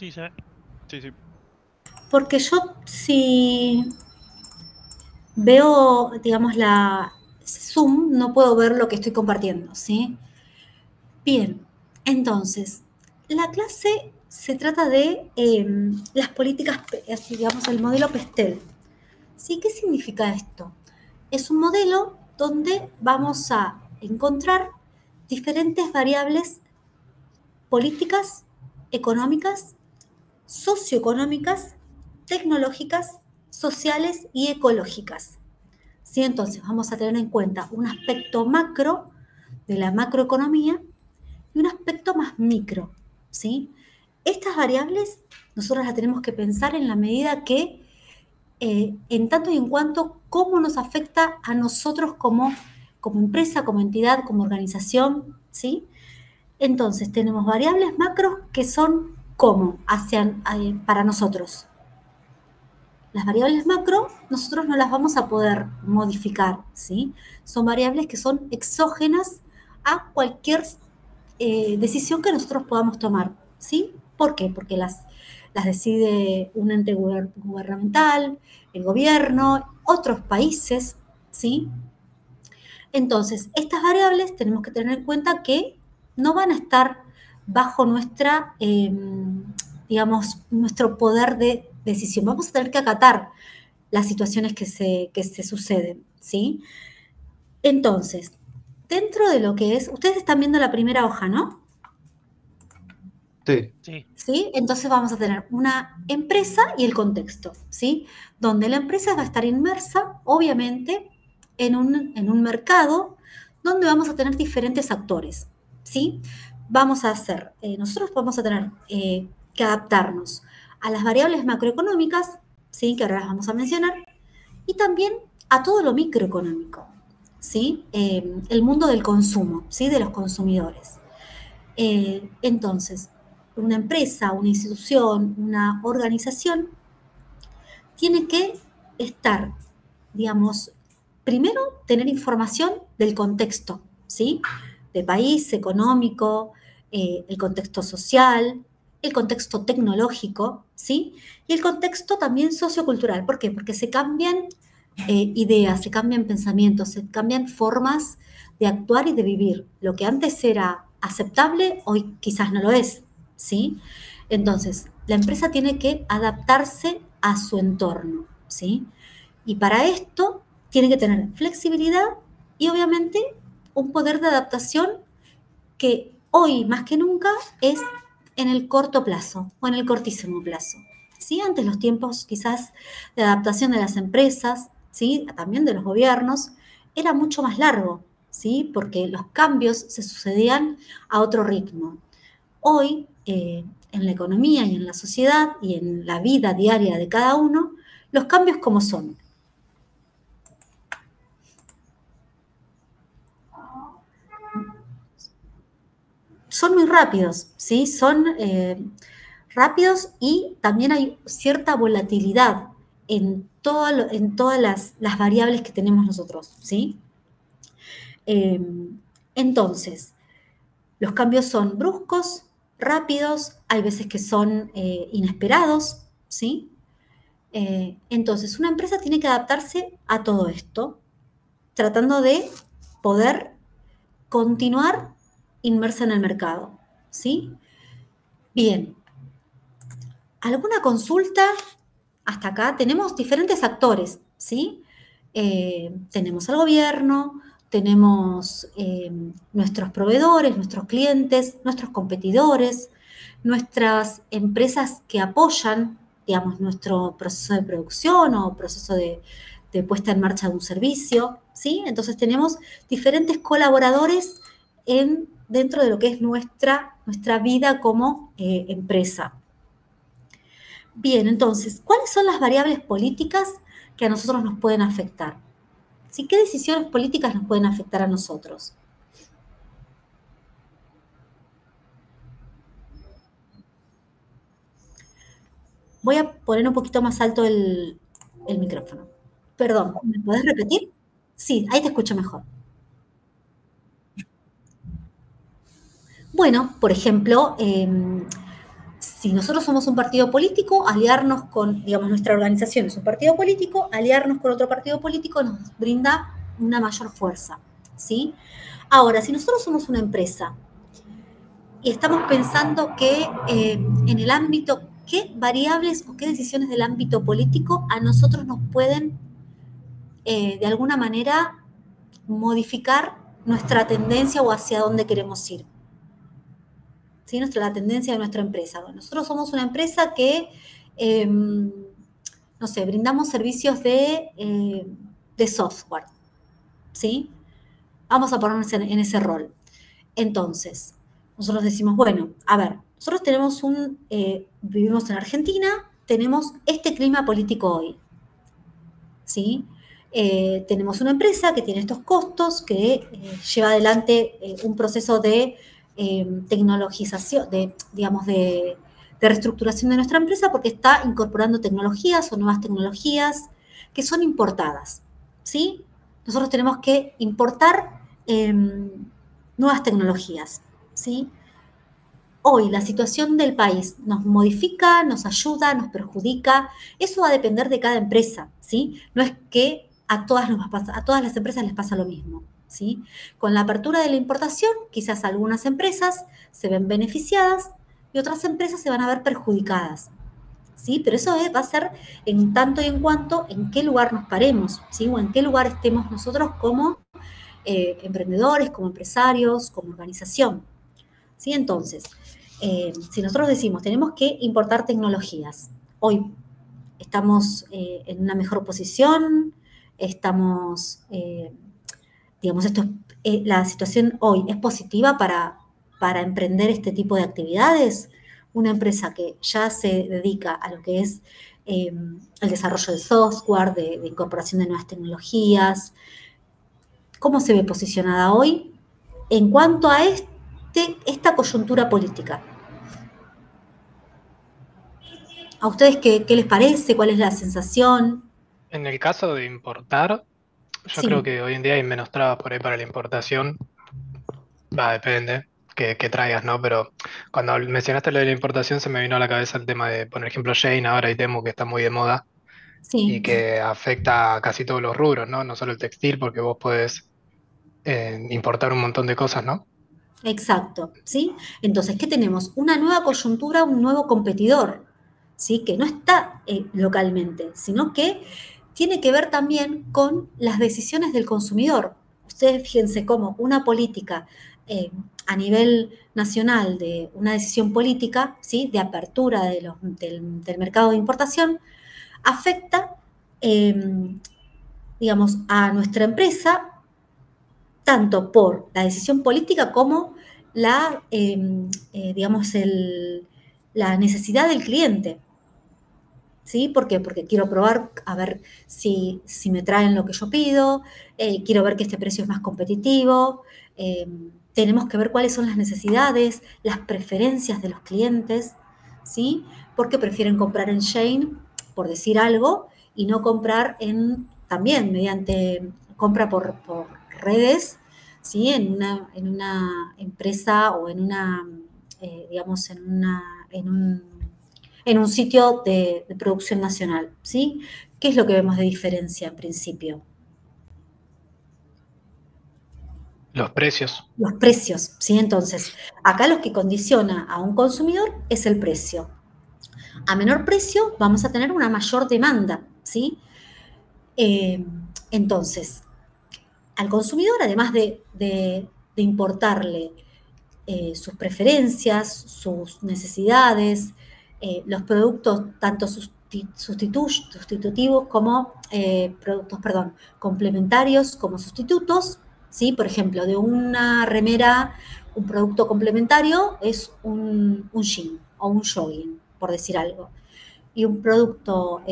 Sí, se ve. Sí, sí. Porque yo si veo, digamos, la Zoom, no puedo ver lo que estoy compartiendo, ¿sí? Bien, entonces, la clase se trata de las políticas, digamos, el modelo Pestel. ¿Sí? ¿Qué significa esto? Es un modelo donde vamos a encontrar diferentes variables políticas, económicas, socioeconómicas, tecnológicas, sociales y ecológicas. ¿Sí? Entonces vamos a tener en cuenta un aspecto macro de la macroeconomía y un aspecto más micro. ¿Sí? Estas variables nosotros las tenemos que pensar en la medida que, en tanto y en cuanto, cómo nos afecta a nosotros como empresa, como entidad, como organización. ¿Sí? Entonces, tenemos variables macros que son cómo hacia, para nosotros. Las variables macro nosotros no las vamos a poder modificar, ¿sí? Son variables que son exógenas a cualquier decisión que nosotros podamos tomar, ¿sí? ¿Por qué? Porque las decide un ente gubernamental, el gobierno, otros países, ¿sí? Entonces, estas variables tenemos que tener en cuenta que no van a estar bajo nuestra, digamos, nuestro poder de decisión. Vamos a tener que acatar las situaciones que se suceden, ¿sí? Entonces, dentro de lo que es, ustedes están viendo la primera hoja, ¿no? Sí, Sí. ¿Sí? Entonces vamos a tener una empresa y el contexto, ¿sí? Donde la empresa va a estar inmersa, obviamente, en un mercado donde vamos a tener diferentes actores, ¿sí? Vamos a hacer, nosotros vamos a tener que adaptarnos a las variables macroeconómicas, ¿sí? Que ahora las vamos a mencionar, y también a todo lo microeconómico, ¿sí? El mundo del consumo, ¿sí? De los consumidores. Entonces, una empresa, una institución, una organización tiene que estar, digamos, primero tener información del contexto, ¿sí? De país, económico, el contexto social, el contexto tecnológico, ¿sí? Y el contexto también sociocultural. ¿Por qué? Porque se cambian ideas, se cambian pensamientos, se cambian formas de actuar y de vivir. Lo que antes era aceptable, hoy quizás no lo es, ¿sí? Entonces, la empresa tiene que adaptarse a su entorno, ¿sí? Y para esto tiene que tener flexibilidad y obviamente un poder de adaptación que hoy más que nunca es en el corto plazo o en el cortísimo plazo. ¿Sí? Antes los tiempos quizás de adaptación de las empresas, ¿sí? También de los gobiernos, era mucho más largo, ¿sí? Porque los cambios se sucedían a otro ritmo. Hoy, en la economía y en la sociedad y en la vida diaria de cada uno, los cambios como son muy rápidos, ¿sí? Son rápidos y también hay cierta volatilidad en todas las variables que tenemos nosotros, ¿sí? Eh, entonces, los cambios son bruscos, rápidos, hay veces que son inesperados, ¿sí? Entonces, una empresa tiene que adaptarse a todo esto, tratando de poder continuar inmersa en el mercado, ¿sí? Bien, ¿alguna consulta? Hasta acá tenemos diferentes actores, ¿sí? Tenemos al gobierno, tenemos nuestros proveedores, nuestros clientes, nuestros competidores, nuestras empresas que apoyan, digamos, nuestro proceso de producción o proceso de puesta en marcha de un servicio, ¿sí? Entonces tenemos diferentes colaboradores dentro de lo que es nuestra vida como empresa. Bien, entonces, ¿cuáles son las variables políticas que a nosotros nos pueden afectar? ¿Sí? ¿Qué decisiones políticas nos pueden afectar a nosotros? Voy a poner un poquito más alto el micrófono. Perdón, ¿me podés repetir? Sí, ahí te escucho mejor. Bueno, por ejemplo, si nosotros somos un partido político, aliarnos con, digamos, nuestra organización es un partido político, aliarnos con otro partido político nos brinda una mayor fuerza, ¿sí? Ahora, si nosotros somos una empresa y estamos pensando que en el ámbito, qué variables o qué decisiones del ámbito político a nosotros nos pueden, de alguna manera, modificar nuestra tendencia o hacia dónde queremos ir. ¿Sí? La tendencia de nuestra empresa. Bueno, nosotros somos una empresa que, no sé, brindamos servicios de software, ¿sí? Vamos a ponernos en ese rol. Entonces, nosotros decimos, bueno, a ver, nosotros tenemos vivimos en Argentina, tenemos este clima político hoy, ¿sí? Tenemos una empresa que tiene estos costos, que lleva adelante un proceso de tecnologización, digamos, de reestructuración de nuestra empresa porque está incorporando tecnologías o nuevas tecnologías que son importadas, ¿sí? Nosotros tenemos que importar nuevas tecnologías, ¿sí? Hoy la situación del país nos modifica, nos ayuda, nos perjudica. Eso va a depender de cada empresa, ¿sí? No es que a todas, a todas las empresas les pasa lo mismo, ¿sí? Con la apertura de la importación, quizás algunas empresas se ven beneficiadas y otras empresas se van a ver perjudicadas, ¿sí? Pero eso va a ser en tanto y en cuanto en qué lugar nos paremos, ¿sí? O en qué lugar estemos nosotros como emprendedores, como empresarios, como organización, ¿sí? Entonces, si nosotros decimos tenemos que importar tecnologías, hoy estamos en una mejor posición, estamos, digamos, la situación hoy es positiva para emprender este tipo de actividades. Una empresa que ya se dedica a lo que es el desarrollo de software, de incorporación de nuevas tecnologías, ¿cómo se ve posicionada hoy en cuanto a esta coyuntura política? ¿A ustedes qué les parece? ¿Cuál es la sensación? En el caso de importar, yo creo Sí, que hoy en día hay menos trabas por ahí para la importación. Va, depende que traigas, ¿no? Pero cuando mencionaste lo de la importación se me vino a la cabeza el tema de, por ejemplo, Shein ahora y Temu, que está muy de moda y sí, que afecta a casi todos los rubros, ¿no? No solo el textil, porque vos podés importar un montón de cosas, ¿no? exacto, ¿sí? Entonces, ¿qué tenemos? Una nueva coyuntura, un nuevo competidor, ¿sí? Que no está localmente, sino que tiene que ver también con las decisiones del consumidor. Ustedes fíjense cómo una política eh, a nivel nacional de una decisión política, ¿sí? De apertura del mercado de importación, afecta, eh, digamos, a nuestra empresa tanto por la decisión política como digamos, la necesidad del cliente. ¿Sí? ¿Por qué? Porque quiero probar a ver si me traen lo que yo pido, quiero ver que este precio es más competitivo, eh, tenemos que ver cuáles son las necesidades, las preferencias de los clientes, ¿sí? Porque prefieren comprar en Shane, por decir algo, y no comprar también mediante compra por redes, ¿sí? En una empresa o digamos, en un sitio de producción nacional, ¿sí? ¿Qué es lo que vemos de diferencia en principio? Los precios. Los precios, ¿sí? Entonces, acá lo que condiciona a un consumidor es el precio. A menor precio vamos a tener una mayor demanda, ¿sí? Eh, entonces, al consumidor, además de importarle sus preferencias, sus necesidades, los productos tanto sustitutivos como productos, perdón, complementarios como sustitutos, ¿sí? Por ejemplo, de una remera, un producto complementario es un jean o un jogging, por decir algo. Y un producto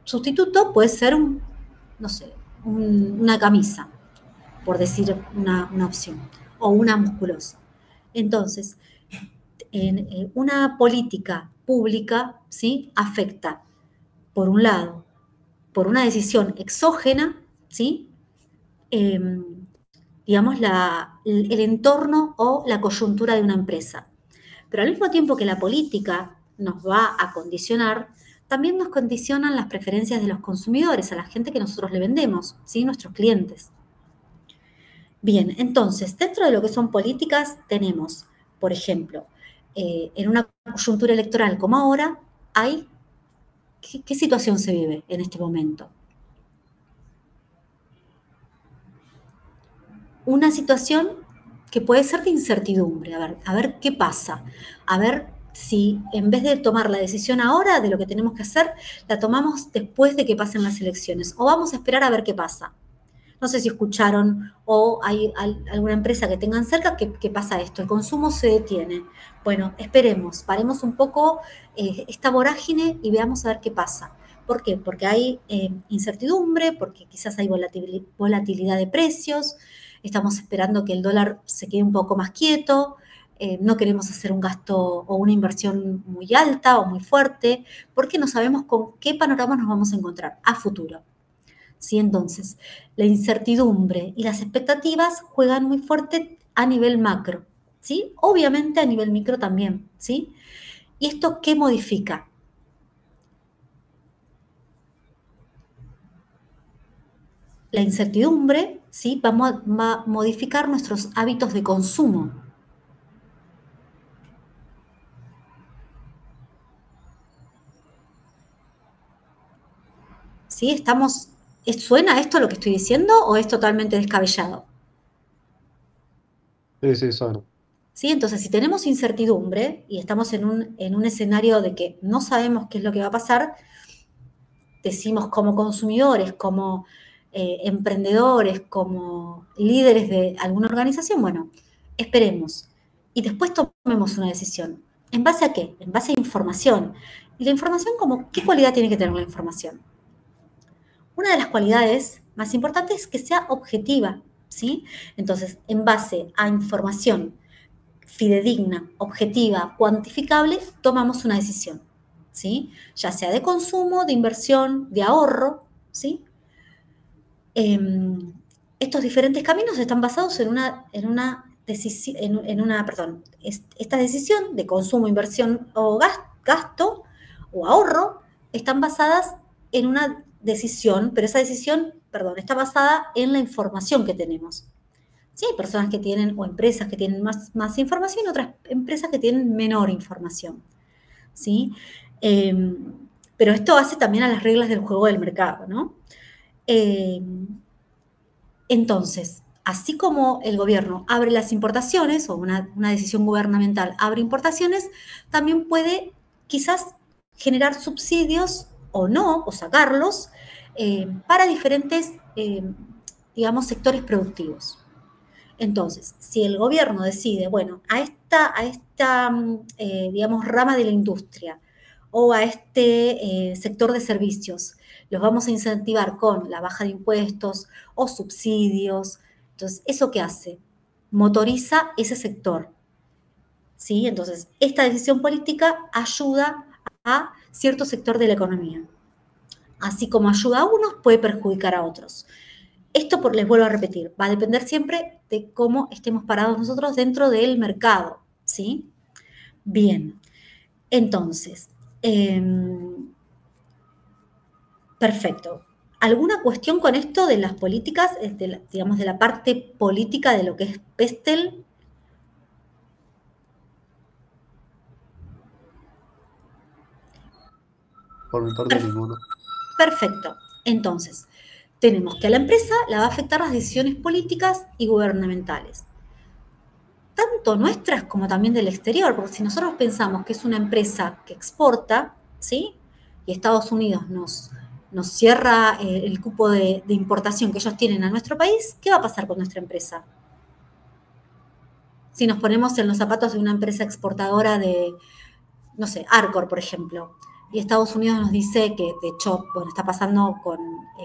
sustituto puede ser no sé, una camisa, por decir una opción, o una musculosa. Entonces, una política pública, ¿sí? Afecta, por un lado, por una decisión exógena, ¿sí? Eh, digamos, el entorno o la coyuntura de una empresa. Pero al mismo tiempo que la política nos va a condicionar, también nos condicionan las preferencias de los consumidores, a la gente que nosotros le vendemos, ¿sí? Nuestros clientes. Bien, entonces, dentro de lo que son políticas tenemos, por ejemplo, en una coyuntura electoral como ahora, ¿qué situación se vive en este momento? Una situación que puede ser de incertidumbre, a ver qué pasa, a ver si en vez de tomar la decisión ahora de lo que tenemos que hacer, la tomamos después de que pasen las elecciones, o vamos a esperar a ver qué pasa. No sé si escucharon o hay alguna empresa que tengan cerca que pasa esto, el consumo se detiene. Bueno, esperemos, paremos un poco esta vorágine y veamos a ver qué pasa. ¿Por qué? Porque hay incertidumbre, porque quizás hay volatilidad de precios, estamos esperando que el dólar se quede un poco más quieto, no queremos hacer un gasto o una inversión muy alta o muy fuerte, porque no sabemos con qué panorama nos vamos a encontrar a futuro. ¿Sí? Entonces, la incertidumbre y las expectativas juegan muy fuerte a nivel macro, ¿sí? Obviamente a nivel micro también, ¿sí? ¿Y esto qué modifica? La incertidumbre, ¿sí? Va a modificar nuestros hábitos de consumo. ¿Sí? ¿Suena esto lo que estoy diciendo o es totalmente descabellado? Sí, sí, suena. ¿Sí? Entonces, si tenemos incertidumbre y estamos en un escenario de que no sabemos qué es lo que va a pasar, decimos como consumidores, como emprendedores, como líderes de alguna organización, bueno, esperemos y después tomemos una decisión. ¿En base a qué? En base a información. Y la información, como, ¿qué cualidad tiene que tener la información? Una de las cualidades más importantes es que sea objetiva, ¿sí? Entonces, en base a información fidedigna, objetiva, cuantificable, tomamos una decisión, ¿sí? Ya sea de consumo, de inversión, de ahorro, ¿sí? Eh, Estos diferentes caminos están basados en una decisión, perdón, esta decisión de consumo, inversión o gasto o ahorro están basadas en una decisión, pero esa decisión, perdón, está basada en la información que tenemos. Sí, hay personas que tienen, o empresas que tienen más información, otras empresas que tienen menor información, ¿sí? Eh, pero esto hace también a las reglas del juego del mercado, ¿no? Eh, entonces, así como el gobierno abre las importaciones, o una decisión gubernamental abre importaciones, también puede quizás generar subsidios o no, o sacarlos, para diferentes, digamos, sectores productivos. Entonces, si el gobierno decide, bueno, a esta digamos, rama de la industria o a este sector de servicios, los vamos a incentivar con la baja de impuestos o subsidios. Entonces, ¿eso qué hace? Motoriza ese sector, ¿sí? Entonces, esta decisión política ayuda a cierto sector de la economía. Así como ayuda a unos, puede perjudicar a otros. Les vuelvo a repetir, va a depender siempre de cómo estemos parados nosotros dentro del mercado, ¿sí? Bien, entonces, eh, perfecto. ¿Alguna cuestión con esto de las políticas, digamos, de la parte política de lo que es Pestel? Por mi parte, Perf- ninguno. Perfecto. Entonces, tenemos que a la empresa la va a afectar las decisiones políticas y gubernamentales, tanto nuestras como también del exterior, porque si nosotros pensamos que es una empresa que exporta, ¿sí? Y Estados Unidos nos cierra el cupo de importación que ellos tienen a nuestro país, ¿qué va a pasar con nuestra empresa? Si nos ponemos en los zapatos de una empresa exportadora de, no sé, Arcor, por ejemplo, y Estados Unidos nos dice que, de hecho, bueno, está pasando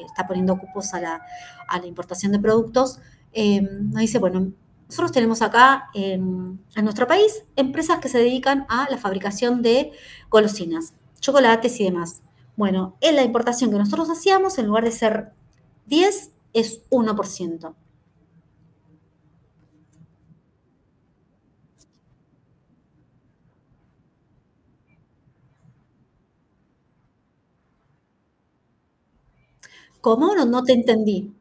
está poniendo cupos a la importación de productos, nos dice, bueno, nosotros tenemos acá en nuestro país empresas que se dedican a la fabricación de golosinas, chocolates y demás. Bueno, en la importación que nosotros hacíamos, en lugar de ser 10, es 1%. ¿Cómo? No, no te entendí.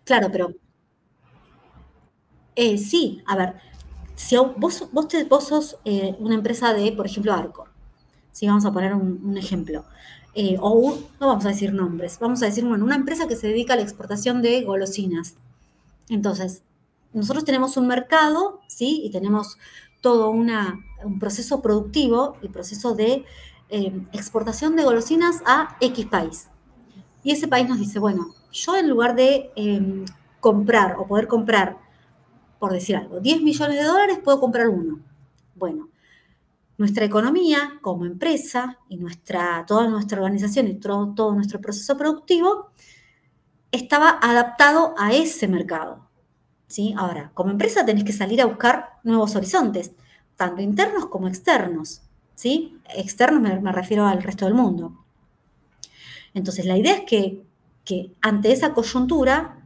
Claro, pero sí, a ver, si vos sos una empresa de, por ejemplo, Arcor, ¿sí? Vamos a poner un ejemplo. No vamos a decir nombres, vamos a decir, bueno, una empresa que se dedica a la exportación de golosinas. Entonces, nosotros tenemos un mercado, ¿sí? Y tenemos todo un proceso productivo y proceso de exportación de golosinas a X país. Y ese país nos dice, bueno, yo en lugar de comprar o poder comprar, por decir algo, 10 millones de dólares, puedo comprar uno. Bueno, nuestra economía como empresa y toda nuestra organización y todo nuestro proceso productivo estaba adaptado a ese mercado. ¿Sí? Ahora, como empresa tenés que salir a buscar nuevos horizontes, tanto internos como externos. ¿Sí? Externos me refiero al resto del mundo. Entonces, la idea es que ante esa coyuntura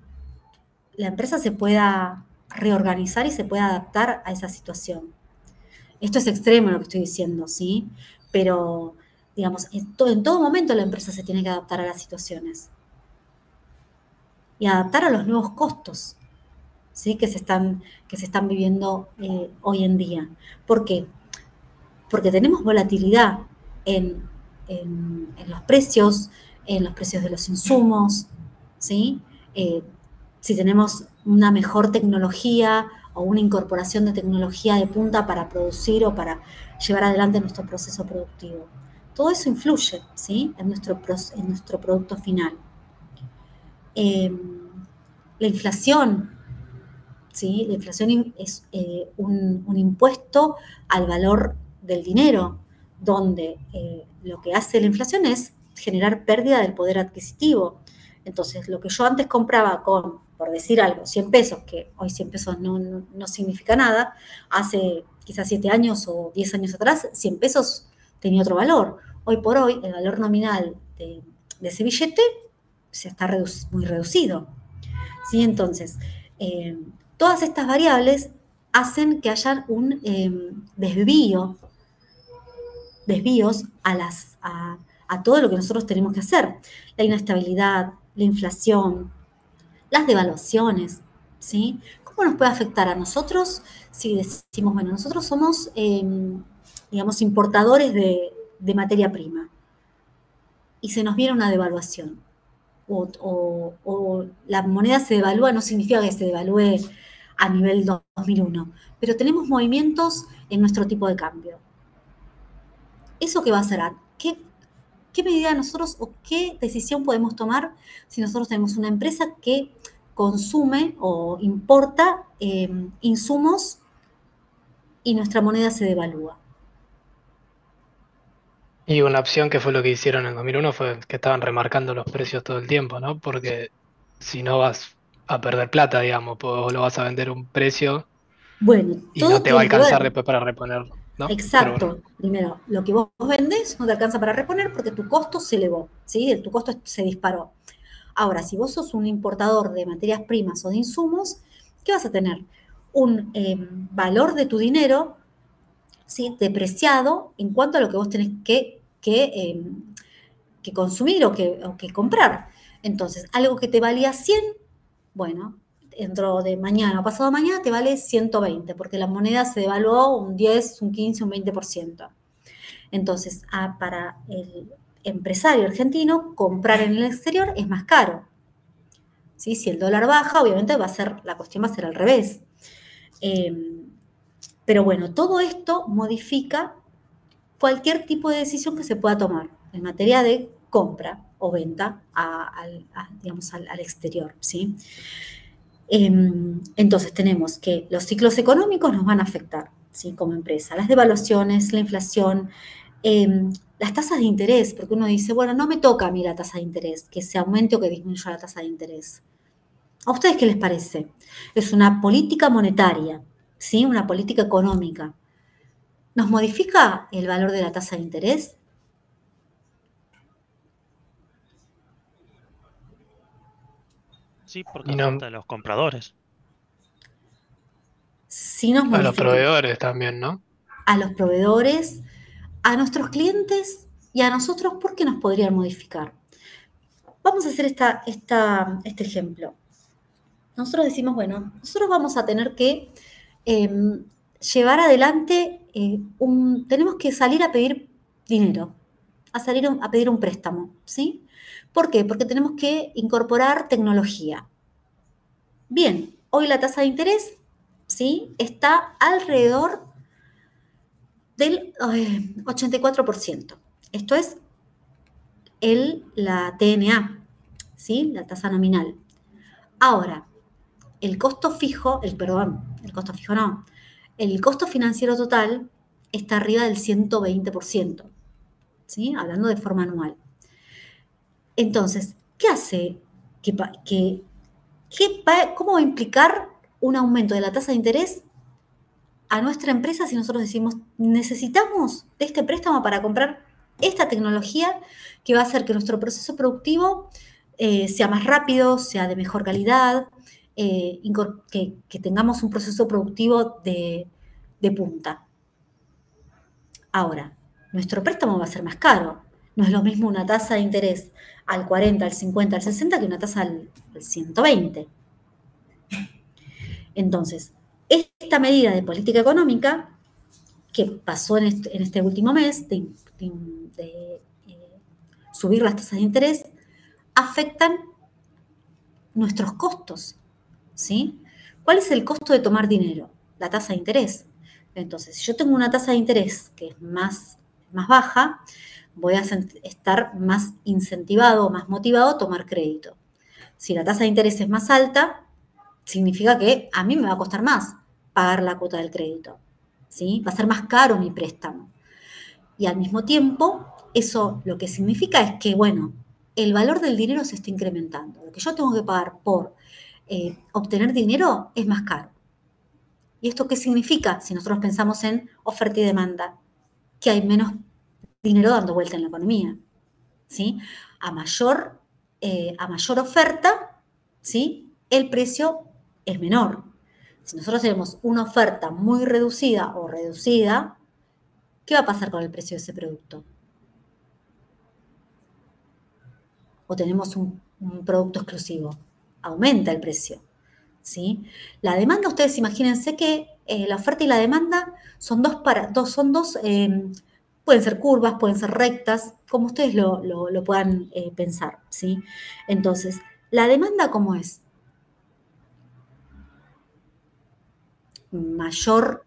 la empresa se pueda reorganizar y se pueda adaptar a esa situación. Esto es extremo lo que estoy diciendo, ¿sí? Pero, digamos, en todo momento la empresa se tiene que adaptar a las situaciones y adaptar a los nuevos costos, ¿sí? Que se están viviendo hoy en día. ¿Por qué? Porque tenemos volatilidad en, en en los precios de los insumos, ¿sí? Eh, si tenemos una mejor tecnología o una incorporación de tecnología de punta para producir o para llevar adelante nuestro proceso productivo. Todo eso influye, ¿sí? En nuestro producto final. Eh, la inflación, ¿sí? La inflación es un impuesto al valor del dinero, donde lo que hace la inflación es generar pérdida del poder adquisitivo. Entonces, lo que yo antes compraba por decir algo, 100 pesos, que hoy 100 pesos no significa nada, hace quizás 7 años o 10 años atrás, 100 pesos tenía otro valor. Hoy por hoy, el valor nominal de ese billete se está muy reducido. ¿Sí? Entonces, eh, todas estas variables hacen que haya un desvíos a todo lo que nosotros tenemos que hacer. La inestabilidad, la inflación, las devaluaciones, ¿sí? ¿Cómo nos puede afectar a nosotros si decimos, bueno, nosotros somos, digamos, importadores de materia prima y se nos viene una devaluación? O la moneda se devalúa, no significa que se devalúe a nivel 2001, pero tenemos movimientos en nuestro tipo de cambio. ¿Eso qué va a hacer? ¿Qué medida nosotros o qué decisión podemos tomar si nosotros tenemos una empresa que consume o importa insumos y nuestra moneda se devalúa? Y una opción que fue lo que hicieron en 2001 fue que estaban remarcando los precios todo el tiempo, ¿no? Porque si no vas a perder plata, digamos, pues lo vas a vender a un precio Bueno, y no todo te va a tiene que ver. alcanzar después para reponerlo, ¿no? Pero bueno. Exacto. Primero, lo que vos vendés no te alcanza para reponer porque tu costo se elevó, ¿sí? Tu costo se disparó. Ahora, si vos sos un importador de materias primas o de insumos, ¿qué vas a tener? Un valor de tu dinero, ¿sí? Depreciado en cuanto a lo que vos tenés que consumir o que comprar. Entonces, algo que te valía 100, bueno, dentro de mañana o pasado mañana te vale 120, porque la moneda se devaluó un 10, un 15, un 20%. Entonces, para el empresario argentino, comprar en el exterior es más caro. ¿Sí? Si el dólar baja, obviamente la cuestión va a ser al revés. Eh, pero bueno, todo esto modifica cualquier tipo de decisión que se pueda tomar en materia de compra o venta digamos, al exterior. ¿Sí? Entonces tenemos que los ciclos económicos nos van a afectar, ¿sí? Como empresa, las devaluaciones, la inflación, las tasas de interés, porque uno dice, bueno, no me toca a mí la tasa de interés, que se aumente o que disminuya la tasa de interés. ¿A ustedes qué les parece? Es una política monetaria, ¿sí? Una política económica. ¿Nos modifica el valor de la tasa de interés? Sí, porque Y no afecta a los compradores. Sí nos a los modifica proveedores también, ¿no? a los proveedores, a nuestros clientes y a nosotros porque nos podrían modificar. Vamos a hacer este ejemplo. Nosotros decimos, bueno, nosotros vamos a tener que eh, llevar adelante, tenemos que salir a pedir dinero, a salir a pedir un préstamo, ¿sí? ¿Por qué? Porque tenemos que incorporar tecnología. Bien, hoy la tasa de interés, ¿sí? Está alrededor del 84%. Esto es la TNA, ¿sí? La tasa nominal. Ahora, el costo fijo, el costo fijo no, el costo financiero total está arriba del 120%, ¿sí? Hablando de forma anual. Entonces, ¿qué hace? ¿Cómo va a implicar un aumento de la tasa de interés a nuestra empresa si nosotros decimos, necesitamos este préstamo para comprar esta tecnología que va a hacer que nuestro proceso productivo sea más rápido, sea de mejor calidad, que tengamos un proceso productivo de punta? Ahora, nuestro préstamo va a ser más caro. No es lo mismo una tasa de interés al 40, al 50, al 60 que una tasa al 120. Entonces, esta medida de política económica que pasó en este último mes de subir las tasas de interés, afectan nuestros costos, ¿sí? ¿Cuál es el costo de tomar dinero? La tasa de interés. Entonces, si yo tengo una tasa de interés que es más baja, voy a estar más incentivado o más motivado a tomar crédito. Si la tasa de interés es más alta, significa que a mí me va a costar más pagar la cuota del crédito, ¿sí? Va a ser más caro mi préstamo. Y al mismo tiempo, eso lo que significa es que, bueno, el valor del dinero se está incrementando. Lo que yo tengo que pagar por obtener dinero es más caro. ¿Y esto qué significa? Si nosotros pensamos en oferta y demanda, que hay menos dinero dando vuelta en la economía, ¿sí? A mayor oferta, ¿sí? El precio es menor. Si nosotros tenemos una oferta muy reducida o reducida, ¿qué va a pasar con el precio de ese producto? O tenemos un producto exclusivo, aumenta el precio, ¿sí? La demanda, ustedes imagínense que la oferta y la demanda son pueden ser curvas, pueden ser rectas, como ustedes lo puedan pensar, ¿sí? Entonces, la demanda, ¿cómo es? Mayor,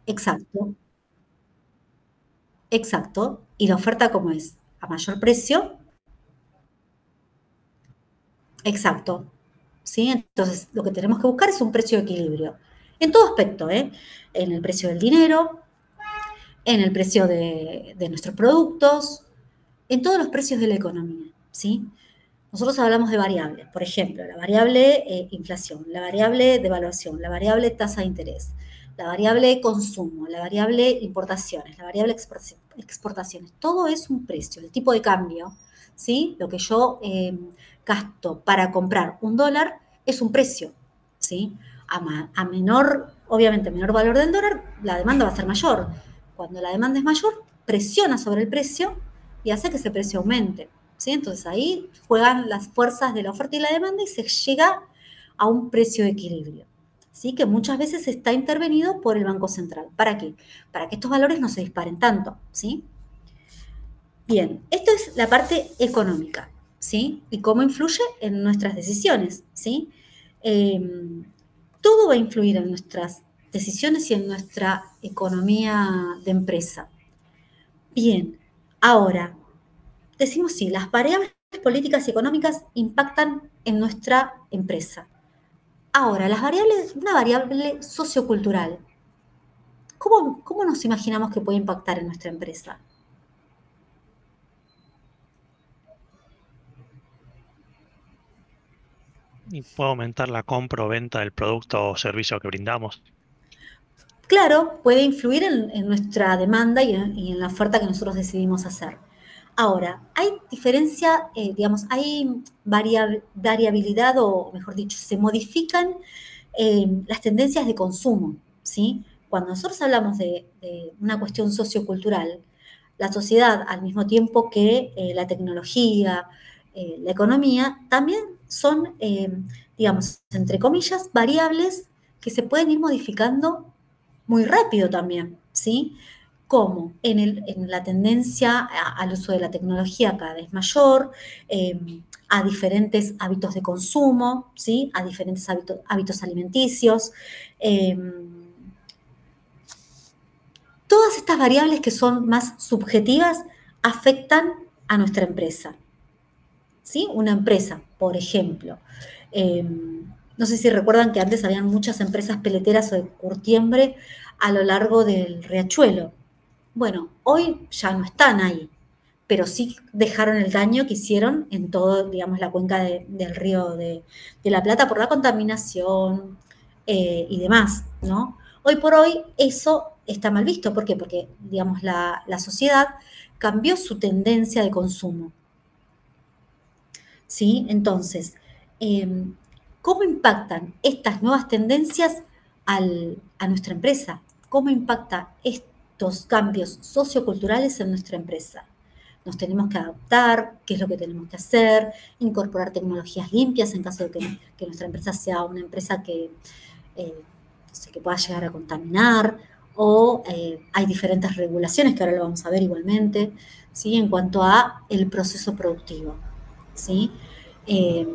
exacto, exacto. ¿Y la oferta cómo es? A mayor precio, exacto. ¿Sí? Entonces, lo que tenemos que buscar es un precio de equilibrio. En todo aspecto, ¿eh? En el precio del dinero, en el precio de nuestros productos, en todos los precios de la economía, ¿sí? Nosotros hablamos de variables, por ejemplo, la variable inflación, la variable devaluación, la variable tasa de interés, la variable consumo, la variable importaciones, la variable exportaciones. Todo es un precio, el tipo de cambio, ¿sí? Lo que yo gasto para comprar un dólar es un precio, ¿sí? A menor, obviamente, menor valor del dólar, la demanda va a ser mayor. Cuando la demanda es mayor, presiona sobre el precio y hace que ese precio aumente, ¿sí? Entonces ahí juegan las fuerzas de la oferta y la demanda y se llega a un precio de equilibrio, ¿sí? Que muchas veces está intervenido por el Banco Central. ¿Para qué? Para que estos valores no se disparen tanto, ¿sí? Bien, esto es la parte económica, ¿sí? Y cómo influye en nuestras decisiones, ¿sí? Eh, Todo va a influir en nuestras decisiones y en nuestra economía de empresa. Bien, ahora, decimos sí, las variables políticas y económicas impactan en nuestra empresa. Ahora, una variable sociocultural, ¿cómo nos imaginamos que puede impactar en nuestra empresa? Y puede aumentar la compra o venta del producto o servicio que brindamos. Claro, puede influir en nuestra demanda y en la oferta que nosotros decidimos hacer. Ahora, hay diferencia, digamos, hay variabilidad, o mejor dicho, se modifican las tendencias de consumo, ¿sí? Cuando nosotros hablamos de una cuestión sociocultural, la sociedad, al mismo tiempo que la tecnología, la economía, también son, digamos, entre comillas, variables que se pueden ir modificando muy rápido también, ¿sí? Como en la tendencia al uso de la tecnología cada vez mayor, a diferentes hábitos de consumo, ¿sí? A diferentes hábitos alimenticios. Eh, Todas estas variables que son más subjetivas afectan a nuestra empresa, ¿sí? Una empresa, por ejemplo, no sé si recuerdan que antes habían muchas empresas peleteras o de curtiembre a lo largo del riachuelo. Bueno, hoy ya no están ahí, pero sí dejaron el daño que hicieron en todo, digamos, la cuenca del río de la Plata por la contaminación y demás, ¿no? Hoy por hoy eso está mal visto. ¿Por qué? Porque, digamos, la sociedad cambió su tendencia de consumo, ¿sí? Entonces, eh, ¿cómo impactan estas nuevas tendencias a nuestra empresa? ¿Cómo impacta estos cambios socioculturales en nuestra empresa? Nos tenemos que adaptar, qué es lo que tenemos que hacer, incorporar tecnologías limpias en caso de que nuestra empresa sea una empresa no sé, que pueda llegar a contaminar, o hay diferentes regulaciones que ahora lo vamos a ver igualmente, ¿sí? En cuanto a el proceso productivo, ¿sí? Eh,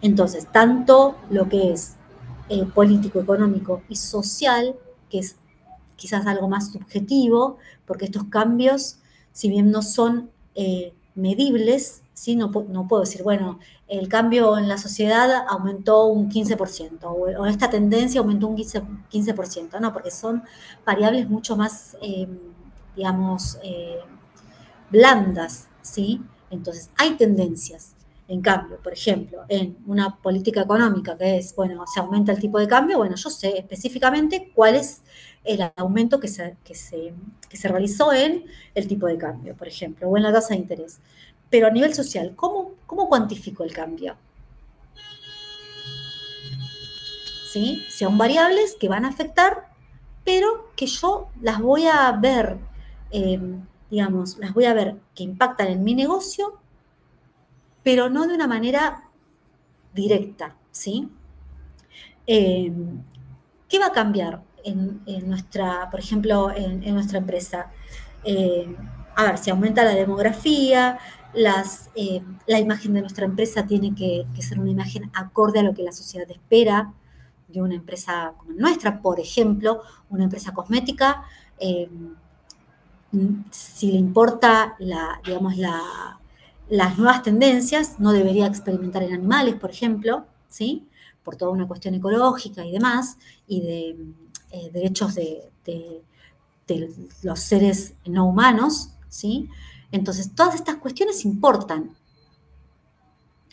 entonces, tanto lo que es político, económico y social, que es quizás algo más subjetivo, porque estos cambios, si bien no son medibles, ¿sí? No puedo decir, bueno, el cambio en la sociedad aumentó un 15%, o esta tendencia aumentó un 15%, no, porque son variables mucho más, digamos, blandas, ¿sí? Entonces, hay tendencias. En cambio, por ejemplo, en una política económica que es, bueno, se aumenta el tipo de cambio, bueno, yo sé específicamente cuál es el aumento que se realizó en el tipo de cambio, por ejemplo, o en la tasa de interés. Pero a nivel social, ¿cómo cuantifico el cambio? ¿Sí? Son variables que van a afectar, pero que yo las voy a ver, eh, digamos, las voy a ver que impactan en mi negocio, pero no de una manera directa, ¿sí? Eh, ¿Qué va a cambiar en nuestra, por ejemplo, en nuestra empresa? Eh, a ver, si aumenta la demografía, la imagen de nuestra empresa tiene que ser una imagen acorde a lo que la sociedad espera de una empresa como nuestra, por ejemplo, una empresa cosmética. eh, si le importa digamos, las nuevas tendencias, no debería experimentar en animales, por ejemplo, ¿sí? Por toda una cuestión ecológica y demás, y de derechos de los seres no humanos, ¿sí? Entonces, todas estas cuestiones importan.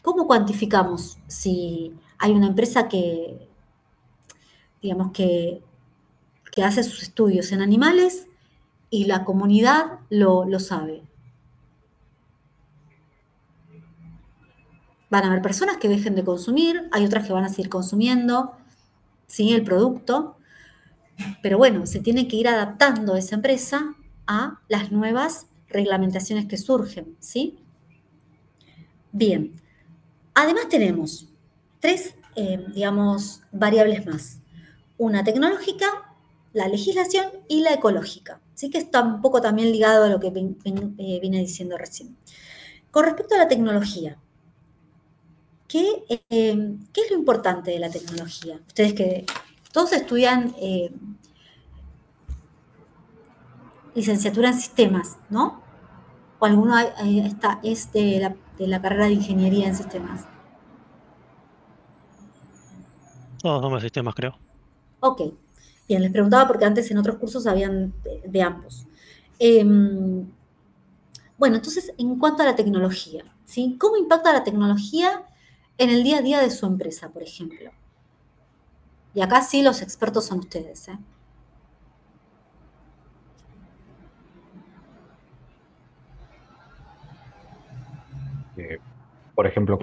¿Cómo cuantificamos si hay una empresa digamos, que hace sus estudios en animales y la comunidad lo sabe? Van a haber personas que dejen de consumir, hay otras que van a seguir consumiendo, ¿sí? El producto, pero bueno, se tiene que ir adaptando esa empresa a las nuevas reglamentaciones que surgen, ¿sí? Bien, además tenemos tres, digamos, variables más. Una tecnológica, la legislación y la ecológica, ¿sí? Que está un poco también ligado a lo que vine diciendo recién. Con respecto a la tecnología, ¿qué es lo importante de la tecnología? Ustedes que todos estudian licenciatura en sistemas, ¿no? O alguno es de la carrera de ingeniería en sistemas. Todos somos sistemas, creo. Ok, bien, les preguntaba porque antes en otros cursos habían de ambos. Em, bueno, entonces, en cuanto a la tecnología, ¿sí? ¿Cómo impacta la tecnología en el día a día de su empresa, por ejemplo? Y acá sí los expertos son ustedes, ¿eh? Por ejemplo,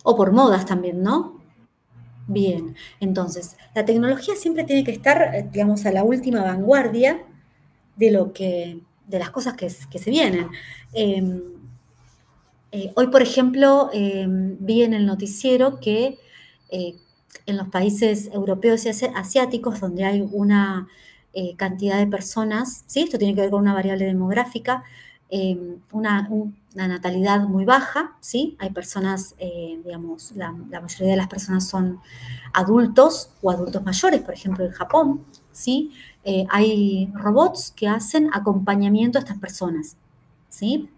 O por modas también, ¿no? Bien, entonces, la tecnología siempre tiene que estar, digamos, a la última vanguardia de las cosas que se vienen. Eh, Hoy, por ejemplo, vi en el noticiero que eh, en los países europeos y asiáticos, donde hay una cantidad de personas, ¿sí? Esto tiene que ver con una variable demográfica, una natalidad muy baja, ¿sí? Hay personas, digamos, la mayoría de las personas son adultos o adultos mayores, por ejemplo, en Japón, ¿sí? Hay robots que hacen acompañamiento a estas personas, ¿sí?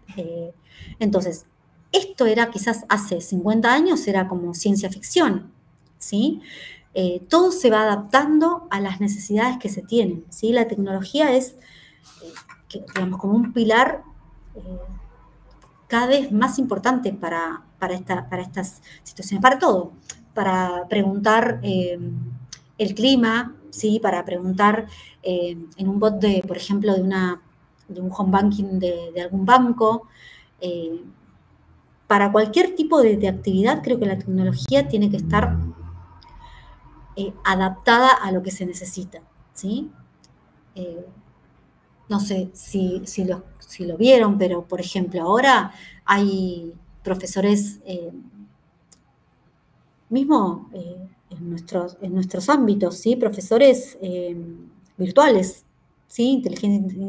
Entonces, esto era quizás hace 50 años, era como ciencia ficción, ¿sí? Todo se va adaptando a las necesidades que se tienen, ¿sí? La tecnología es, digamos, como un pilar eh, cada vez más importante para estas situaciones, para todo, para preguntar el clima, ¿sí? Para preguntar en un bot de, por ejemplo, de un home banking de algún banco, eh, para cualquier tipo de actividad, creo que la tecnología tiene que estar adaptada a lo que se necesita, ¿sí? Eh, no sé si lo vieron, pero por ejemplo, ahora hay profesores, mismo en nuestros ámbitos, ¿sí? Profesores virtuales, ¿sí? Inteligencia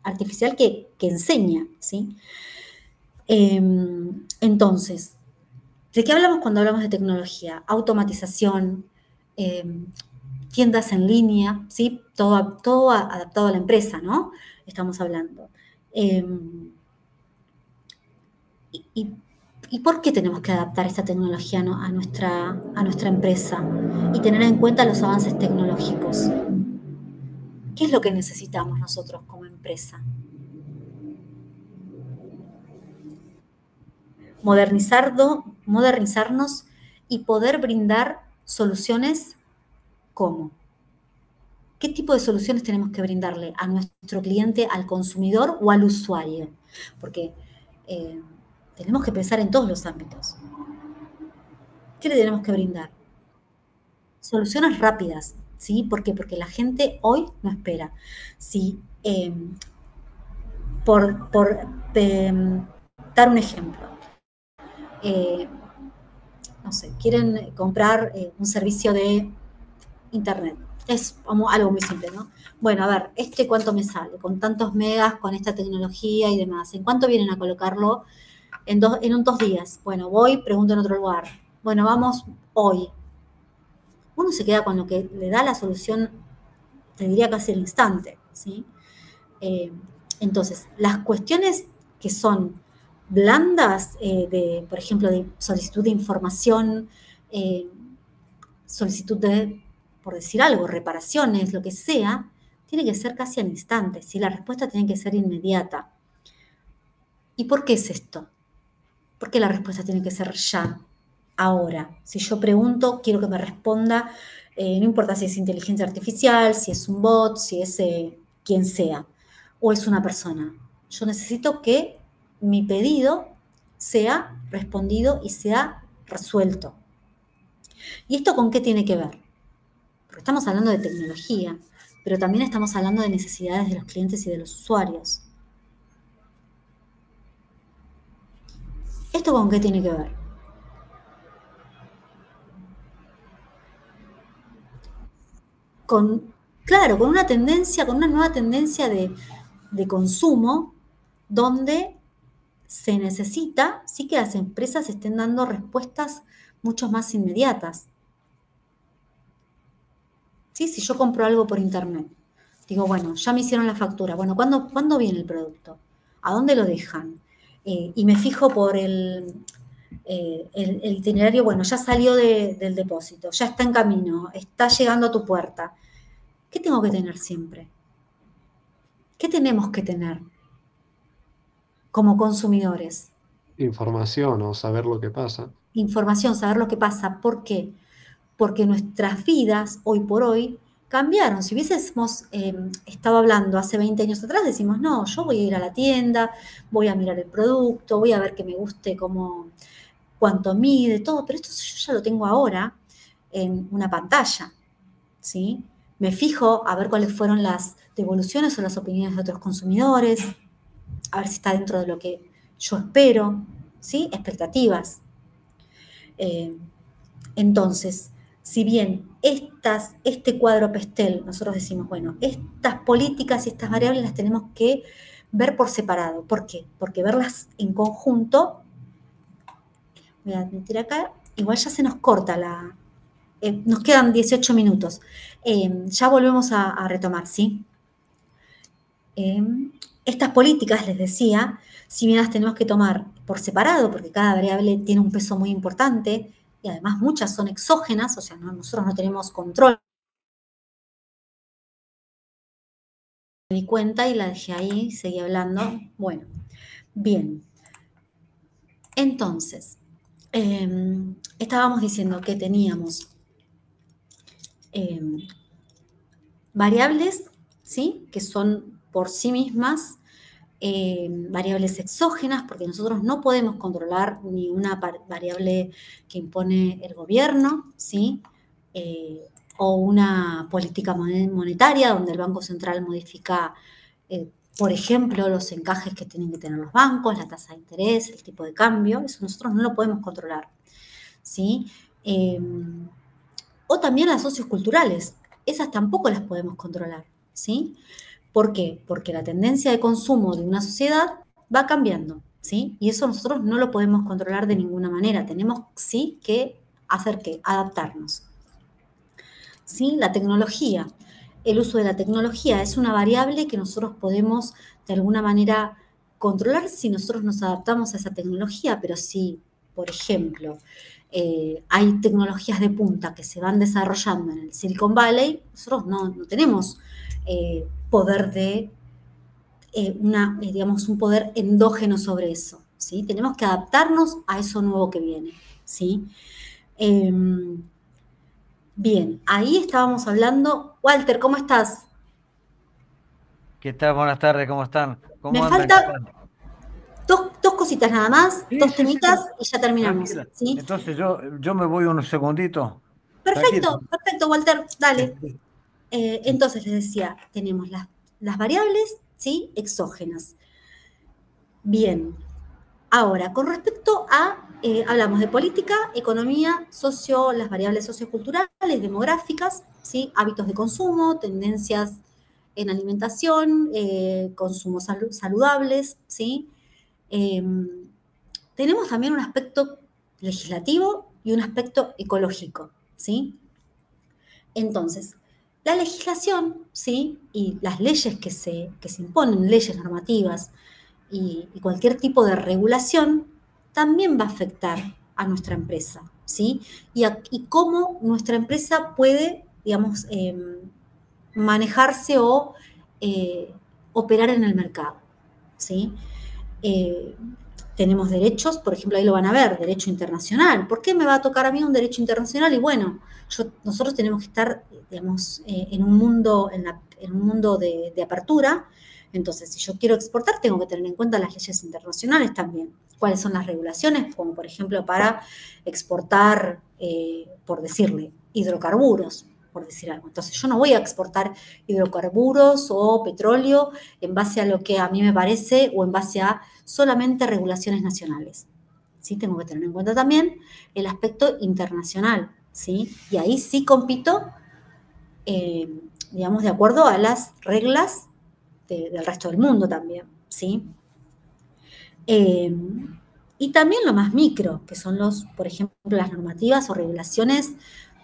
artificial que enseña, ¿sí? Entonces, ¿de qué hablamos cuando hablamos de tecnología? Automatización, eh, tiendas en línea, ¿sí? Todo adaptado a la empresa, ¿no? Estamos hablando. Eh, y, ¿Y por qué tenemos que adaptar esta tecnología, ¿no? a nuestra empresa y tener en cuenta los avances tecnológicos? ¿Qué es lo que necesitamos nosotros como empresa? Modernizarnos y poder brindar soluciones. ¿Cómo? ¿Qué tipo de soluciones tenemos que brindarle a nuestro cliente, al consumidor o al usuario? Porque eh, tenemos que pensar en todos los ámbitos. ¿Qué le tenemos que brindar? Soluciones rápidas, ¿sí? ¿Por qué? Porque la gente hoy no espera. Si, por dar un ejemplo, eh, no sé, quieren comprar un servicio de internet. Es como algo muy simple, ¿no? Bueno, a ver, ¿cuánto me sale? Con tantos megas, con esta tecnología y demás. ¿En cuánto vienen a colocarlo? En 2 días. Bueno, voy, pregunto en otro lugar. Bueno, vamos hoy. Uno se queda con lo que le da la solución, te diría casi al instante, ¿sí? Eh, entonces, las cuestiones que son blandas, por ejemplo, de solicitud de información, eh, solicitud de, por decir algo, reparaciones, lo que sea, tiene que ser casi al instante, ¿sí? La respuesta tiene que ser inmediata. ¿Y por qué es esto? ¿Por qué la respuesta tiene que ser ya, ahora? Si yo pregunto, quiero que me responda, no importa si es inteligencia artificial, si es un bot, si es quien sea, o es una persona. Yo necesito que mi pedido sea respondido y sea resuelto. ¿Y esto con qué tiene que ver? Porque estamos hablando de tecnología, pero también estamos hablando de necesidades de los clientes y de los usuarios. ¿Esto con qué tiene que ver? Claro, con una tendencia, con una nueva tendencia de consumo, donde se necesita, sí, que las empresas estén dando respuestas mucho más inmediatas. ¿Sí? Si yo compro algo por internet, digo, bueno, ya me hicieron la factura, bueno, ¿cuándo viene el producto? ¿A dónde lo dejan? Y me fijo el itinerario, bueno, ya salió del depósito, ya está en camino, está llegando a tu puerta. ¿Qué tengo que tener siempre? ¿Qué tenemos que tener como consumidores? Información o saber lo que pasa. Información, saber lo que pasa. ¿Por qué? Porque nuestras vidas, hoy por hoy, cambiaron. Si hubiésemos estado hablando hace 20 años atrás, decimos, no, yo voy a ir a la tienda, voy a mirar el producto, voy a ver que me guste cómo, cuánto mide, todo, pero esto yo ya lo tengo ahora en una pantalla, ¿sí? Me fijo a ver cuáles fueron las devoluciones o las opiniones de otros consumidores, a ver si está dentro de lo que yo espero, ¿sí? Expectativas. Entonces, si bien este cuadro pestel, nosotros decimos, bueno, estas políticas y estas variables las tenemos que ver por separado. ¿Por qué? Porque verlas en conjunto, voy a meter acá, igual ya se nos corta nos quedan 18 minutos. Ya volvemos a retomar, ¿sí? Estas políticas, les decía, si bien las tenemos que tomar por separado, porque cada variable tiene un peso muy importante, y además muchas son exógenas, o sea, nosotros no tenemos control. Me di cuenta y la dejé ahí, seguí hablando. Bueno, bien. Entonces, estábamos diciendo que teníamos variables, ¿sí? Que son por sí mismas variables exógenas, porque nosotros no podemos controlar ni una variable que impone el gobierno, ¿sí? O una política monetaria donde el Banco Central modifica, por ejemplo, los encajes que tienen que tener los bancos, la tasa de interés, el tipo de cambio, eso nosotros no lo podemos controlar, ¿sí? O también las socioculturales, esas tampoco las podemos controlar, ¿sí? ¿Por qué? Porque la tendencia de consumo de una sociedad va cambiando, ¿sí? Y eso nosotros no lo podemos controlar de ninguna manera. Tenemos sí que hacer qué, adaptarnos. ¿Sí? La tecnología. El uso de la tecnología es una variable que nosotros podemos de alguna manera controlar si nosotros nos adaptamos a esa tecnología, pero si, por ejemplo, hay tecnologías de punta que se van desarrollando en el Silicon Valley, nosotros no tenemos poder de digamos, un poder endógeno sobre eso, ¿sí? Tenemos que adaptarnos a eso nuevo que viene, ¿sí? Bien, ahí estábamos hablando. Walter, ¿cómo estás? ¿Qué tal? Buenas tardes, ¿cómo están? Me ¿Cómo andan? ¿Qué falta tal? dos cositas nada más, Sí, dos sí, sí, temitas y ya terminamos, tranquila. ¿sí? Entonces yo me voy unos segunditos. Tranquila. Perfecto, Walter, dale. Este, Entonces les decía, tenemos las variables, ¿sí? Exógenas. Bien, ahora, con respecto a, hablamos de política, economía, las variables socioculturales, demográficas, ¿sí? Hábitos de consumo, tendencias en alimentación, consumos saludables, ¿sí? Eh, tenemos también un aspecto legislativo y un aspecto ecológico, ¿sí? Entonces, la legislación, ¿sí? Y las leyes que se imponen, leyes normativas y cualquier tipo de regulación, también va a afectar a nuestra empresa, ¿sí? Y cómo nuestra empresa puede, digamos, manejarse o operar en el mercado, ¿sí? Eh, tenemos derechos, por ejemplo, ahí lo van a ver, derecho internacional. ¿Por qué me va a tocar a mí un derecho internacional? Y bueno, nosotros tenemos que estar, digamos, en un mundo, en un mundo de apertura. Entonces, si yo quiero exportar, tengo que tener en cuenta las leyes internacionales también. ¿Cuáles son las regulaciones? Como por ejemplo para exportar, por decirle, hidrocarburos, por decir algo. Entonces, yo no voy a exportar hidrocarburos o petróleo en base a lo que a mí me parece o en base a solamente regulaciones nacionales. ¿Sí? Tengo que tener en cuenta también el aspecto internacional, ¿sí? Y ahí sí compito, digamos, de acuerdo a las reglas del resto del mundo también, ¿sí? Y también lo más micro, que son por ejemplo, las normativas o regulaciones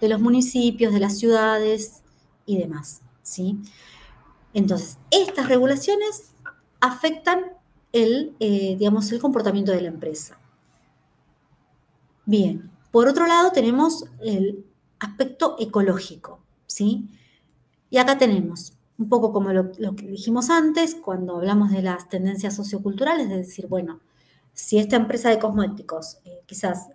de los municipios, de las ciudades y demás, ¿sí? Entonces, estas regulaciones afectan digamos, el comportamiento de la empresa. Bien, por otro lado tenemos el aspecto ecológico, ¿sí? Y acá tenemos un poco como lo que dijimos antes, cuando hablamos de las tendencias socioculturales, es decir, bueno, si esta empresa de cosméticos quizás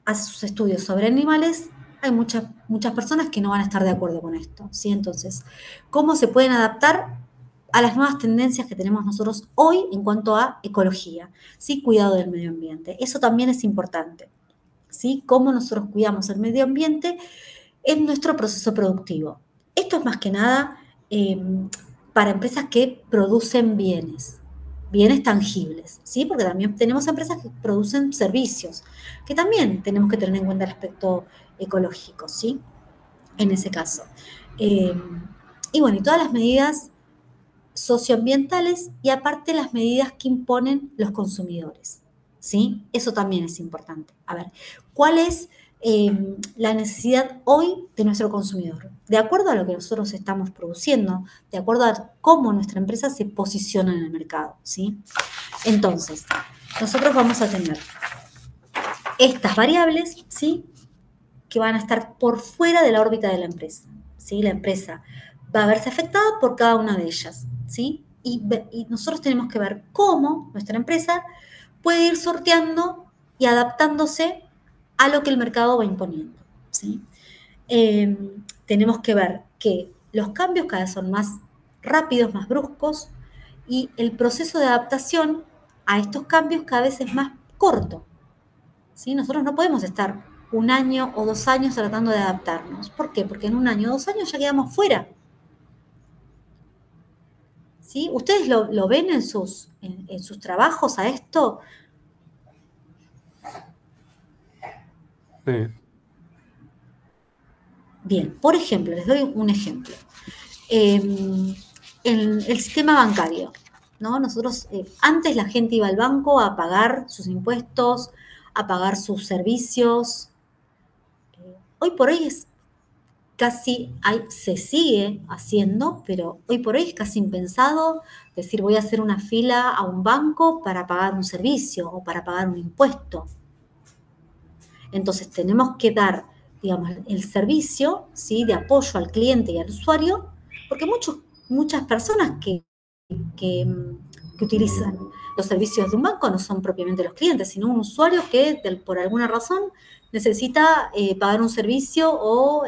hace sus estudios sobre animales, hay muchas personas que no van a estar de acuerdo con esto, ¿sí? Entonces, ¿cómo se pueden adaptar a las nuevas tendencias que tenemos nosotros hoy en cuanto a ecología, ¿sí? Cuidado del medio ambiente. Eso también es importante, ¿sí? Cómo nosotros cuidamos el medio ambiente en nuestro proceso productivo. Esto es más que nada eh, para empresas que producen bienes tangibles, ¿sí? Porque también tenemos empresas que producen servicios, que también tenemos que tener en cuenta el aspecto ecológico, ¿sí? En ese caso. Eh, y bueno, y todas las medidas socioambientales y aparte las medidas que imponen los consumidores, ¿sí? Eso también es importante. A ver, ¿cuál es la necesidad hoy de nuestro consumidor? De acuerdo a lo que nosotros estamos produciendo, de acuerdo a cómo nuestra empresa se posiciona en el mercado, ¿sí? Entonces, nosotros vamos a tener estas variables, ¿sí? Que van a estar por fuera de la órbita de la empresa, ¿sí? La empresa va a verse afectada por cada una de ellas, ¿sí? Y nosotros tenemos que ver cómo nuestra empresa puede ir sorteando y adaptándose a lo que el mercado va imponiendo, ¿sí? Tenemos que ver que los cambios cada vez son más rápidos, más bruscos, y el proceso de adaptación a estos cambios cada vez es más corto, ¿sí? Nosotros no podemos estar un año o 2 años tratando de adaptarnos. ¿Por qué? Porque en un año o 2 años ya quedamos fuera, ¿sí? ¿Ustedes lo ven en sus trabajos a esto? Sí, Bien, por ejemplo, les doy un ejemplo. En el sistema bancario, ¿no? Nosotros, antes la gente iba al banco a pagar sus impuestos, a pagar sus servicios. Hoy por hoy es casi se sigue haciendo, pero hoy por hoy es casi impensado decir voy a hacer una fila a un banco para pagar un servicio o para pagar un impuesto. Entonces tenemos que dar, digamos, el servicio, ¿sí? De apoyo al cliente y al usuario, porque muchas personas que, que utilizan los servicios de un banco no son propiamente los clientes, sino un usuario que por alguna razón necesita pagar un servicio o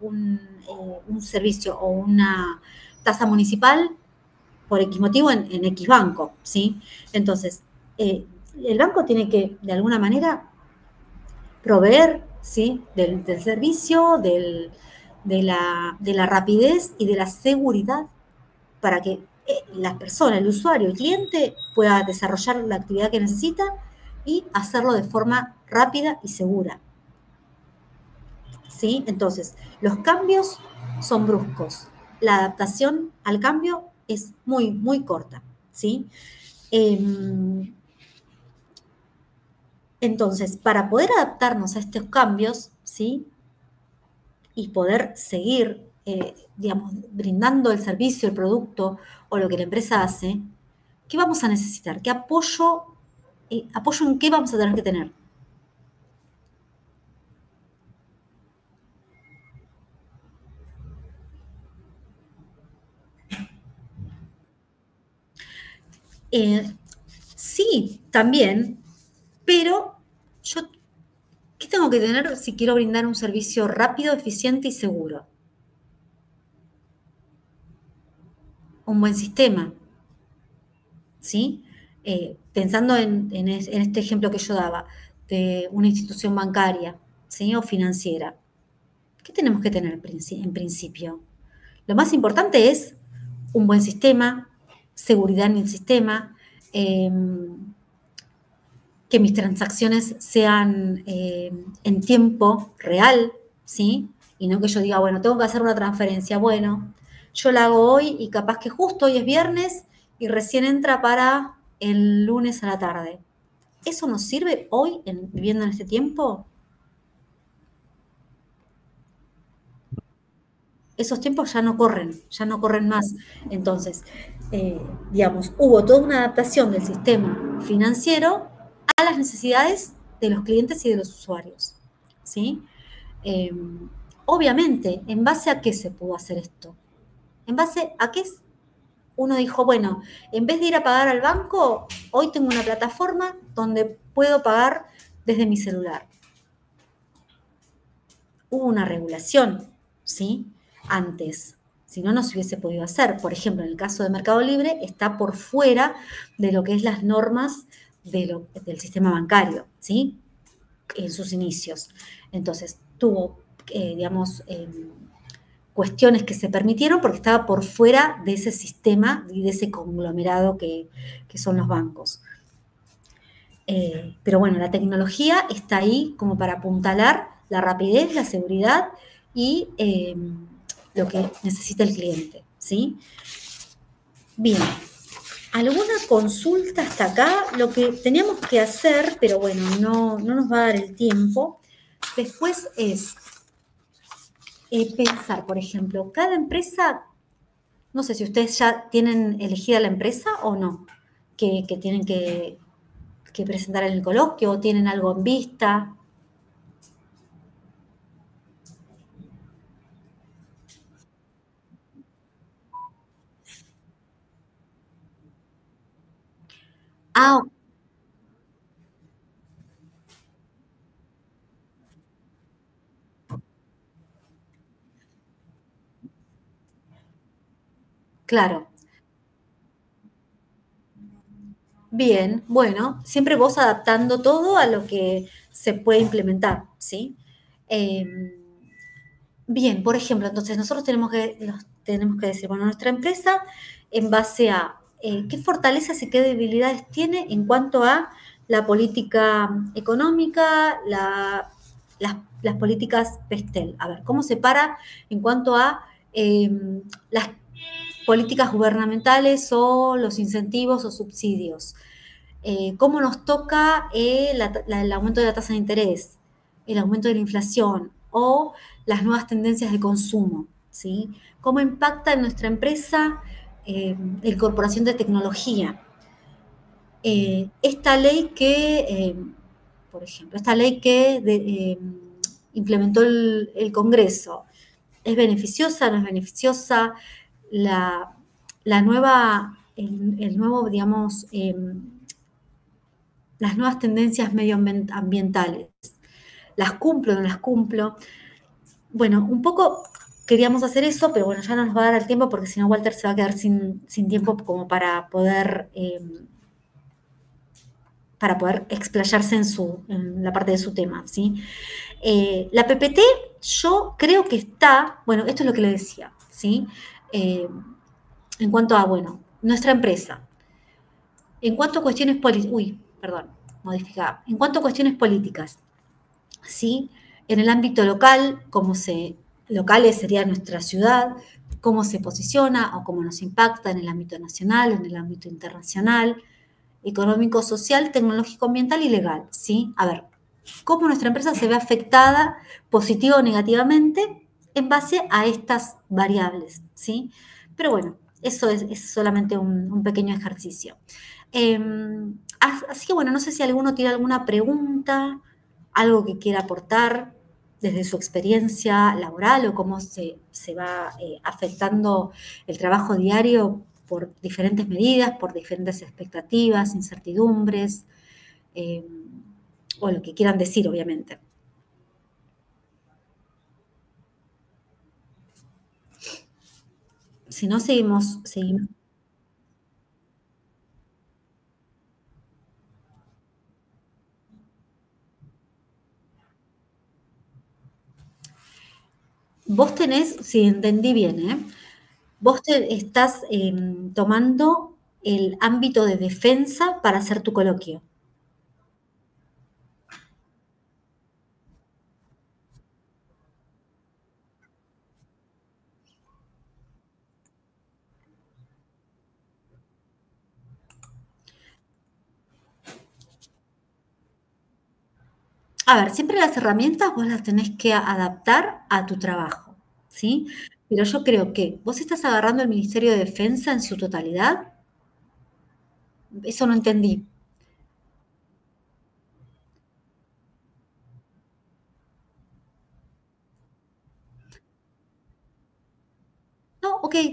un servicio o una tasa municipal por X motivo en X banco, ¿sí? Entonces, el banco tiene que, de alguna manera, proveer, ¿sí? Del servicio, de la rapidez y de la seguridad para que la persona, el usuario, el cliente pueda desarrollar la actividad que necesita y hacerlo de forma rápida y segura, ¿sí? Entonces, los cambios son bruscos. La adaptación al cambio es muy, muy corta, ¿sí? Entonces, para poder adaptarnos a estos cambios, ¿sí? Y poder seguir, digamos, brindando el servicio, el producto o lo que la empresa hace, ¿qué vamos a necesitar? ¿Qué apoyo en qué vamos a tener que tener? Eh, sí, también, pero yo, ¿qué tengo que tener si quiero brindar un servicio rápido, eficiente y seguro? Un buen sistema, ¿sí? Pensando en este ejemplo que yo daba, de una institución bancaria, ¿sí? O financiera. ¿Qué tenemos que tener en principio? Lo más importante es un buen sistema, seguridad en el sistema, eh, que mis transacciones sean en tiempo real, ¿sí? Y no que yo diga, bueno, tengo que hacer una transferencia. Bueno, yo la hago hoy y capaz que justo hoy es viernes y recién entra para el lunes a la tarde. ¿Eso nos sirve hoy, viviendo en este tiempo? Esos tiempos ya no corren más. Entonces, digamos, hubo toda una adaptación del sistema financiero a las necesidades de los clientes y de los usuarios, ¿sí? Eh, Obviamente, ¿en base a qué se pudo hacer esto? ¿En base a qué uno dijo, bueno, en vez de ir a pagar al banco, hoy tengo una plataforma donde puedo pagar desde mi celular? Hubo una regulación, ¿sí? Antes, si no, no se hubiese podido hacer. Por ejemplo, en el caso de Mercado Libre, está por fuera de lo que es las normas del sistema bancario, ¿sí? En sus inicios. Entonces, tuvo, digamos, cuestiones que se permitieron porque estaba por fuera de ese sistema y de ese conglomerado que son los bancos. Pero bueno, la tecnología está ahí como para apuntalar la rapidez, la seguridad y lo que necesita el cliente, ¿sí? Bien, ¿alguna consulta hasta acá? Lo que teníamos que hacer, pero bueno, no nos va a dar el tiempo, después es pensar, por ejemplo, cada empresa, no sé si ustedes ya tienen elegida la empresa o no, que tienen que presentar en el coloquio o tienen algo en vista. Ah, claro. Bien, bueno, siempre vos adaptando todo a lo que se puede implementar, ¿sí? Eh, Bien, por ejemplo, entonces nosotros tenemos que decir, bueno, nuestra empresa en base a qué fortalezas y qué debilidades tiene en cuanto a la política económica, las políticas PESTEL. A ver, ¿cómo se para en cuanto a las políticas gubernamentales o los incentivos o subsidios? ¿Cómo nos toca el aumento de la tasa de interés, el aumento de la inflación o las nuevas tendencias de consumo? ¿Sí? ¿Cómo impacta en nuestra empresa la incorporación de tecnología? Esta ley por ejemplo, esta ley que implementó el Congreso, ¿es beneficiosa, no es beneficiosa? La, la nueva, el nuevo, digamos, las nuevas tendencias medioambientales. ¿Las cumplo o no las cumplo? Bueno, un poco queríamos hacer eso, pero bueno, ya no nos va a dar el tiempo porque si no Walter se va a quedar sin tiempo como para poder explayarse en la parte de su tema, ¿sí? La PPT yo creo que está, bueno, esto es lo que le decía, ¿sí? Eh, en cuanto a, bueno, nuestra empresa, en cuanto a cuestiones políticas, modificada, en cuanto a cuestiones políticas, ¿sí? En el ámbito local, locales sería nuestra ciudad, cómo se posiciona o cómo nos impacta en el ámbito nacional, en el ámbito internacional, económico, social, tecnológico, ambiental y legal, ¿sí? A ver, cómo nuestra empresa se ve afectada positiva o negativamente en base a estas variables, ¿sí? Pero bueno, eso es solamente un pequeño ejercicio. Así que bueno, no sé si alguno tiene alguna pregunta, algo que quiera aportar desde su experiencia laboral o cómo se va afectando el trabajo diario por diferentes medidas, por diferentes expectativas, incertidumbres, eh, o lo que quieran decir, obviamente. Si no, seguimos. Vos tenés, si entendí bien, vos te estás tomando el ámbito de defensa para hacer tu coloquio. A ver, siempre las herramientas vos las tenés que adaptar a tu trabajo, ¿sí? Pero yo creo que vos estás agarrando el Ministerio de Defensa en su totalidad. Eso no entendí.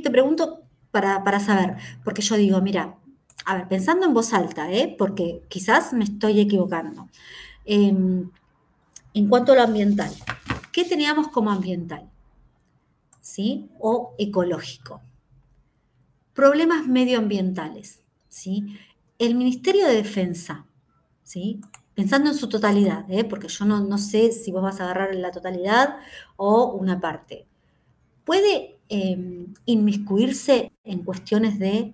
te pregunto para saber, porque yo digo, mira, a ver, pensando en voz alta, porque quizás me estoy equivocando. En cuanto a lo ambiental, ¿qué teníamos como ambiental? ¿Sí? O ecológico. Problemas medioambientales, ¿sí? El Ministerio de Defensa, ¿sí? Pensando en su totalidad, porque yo no sé si vos vas a agarrar la totalidad o una parte. ¿Puede inmiscuirse en cuestiones de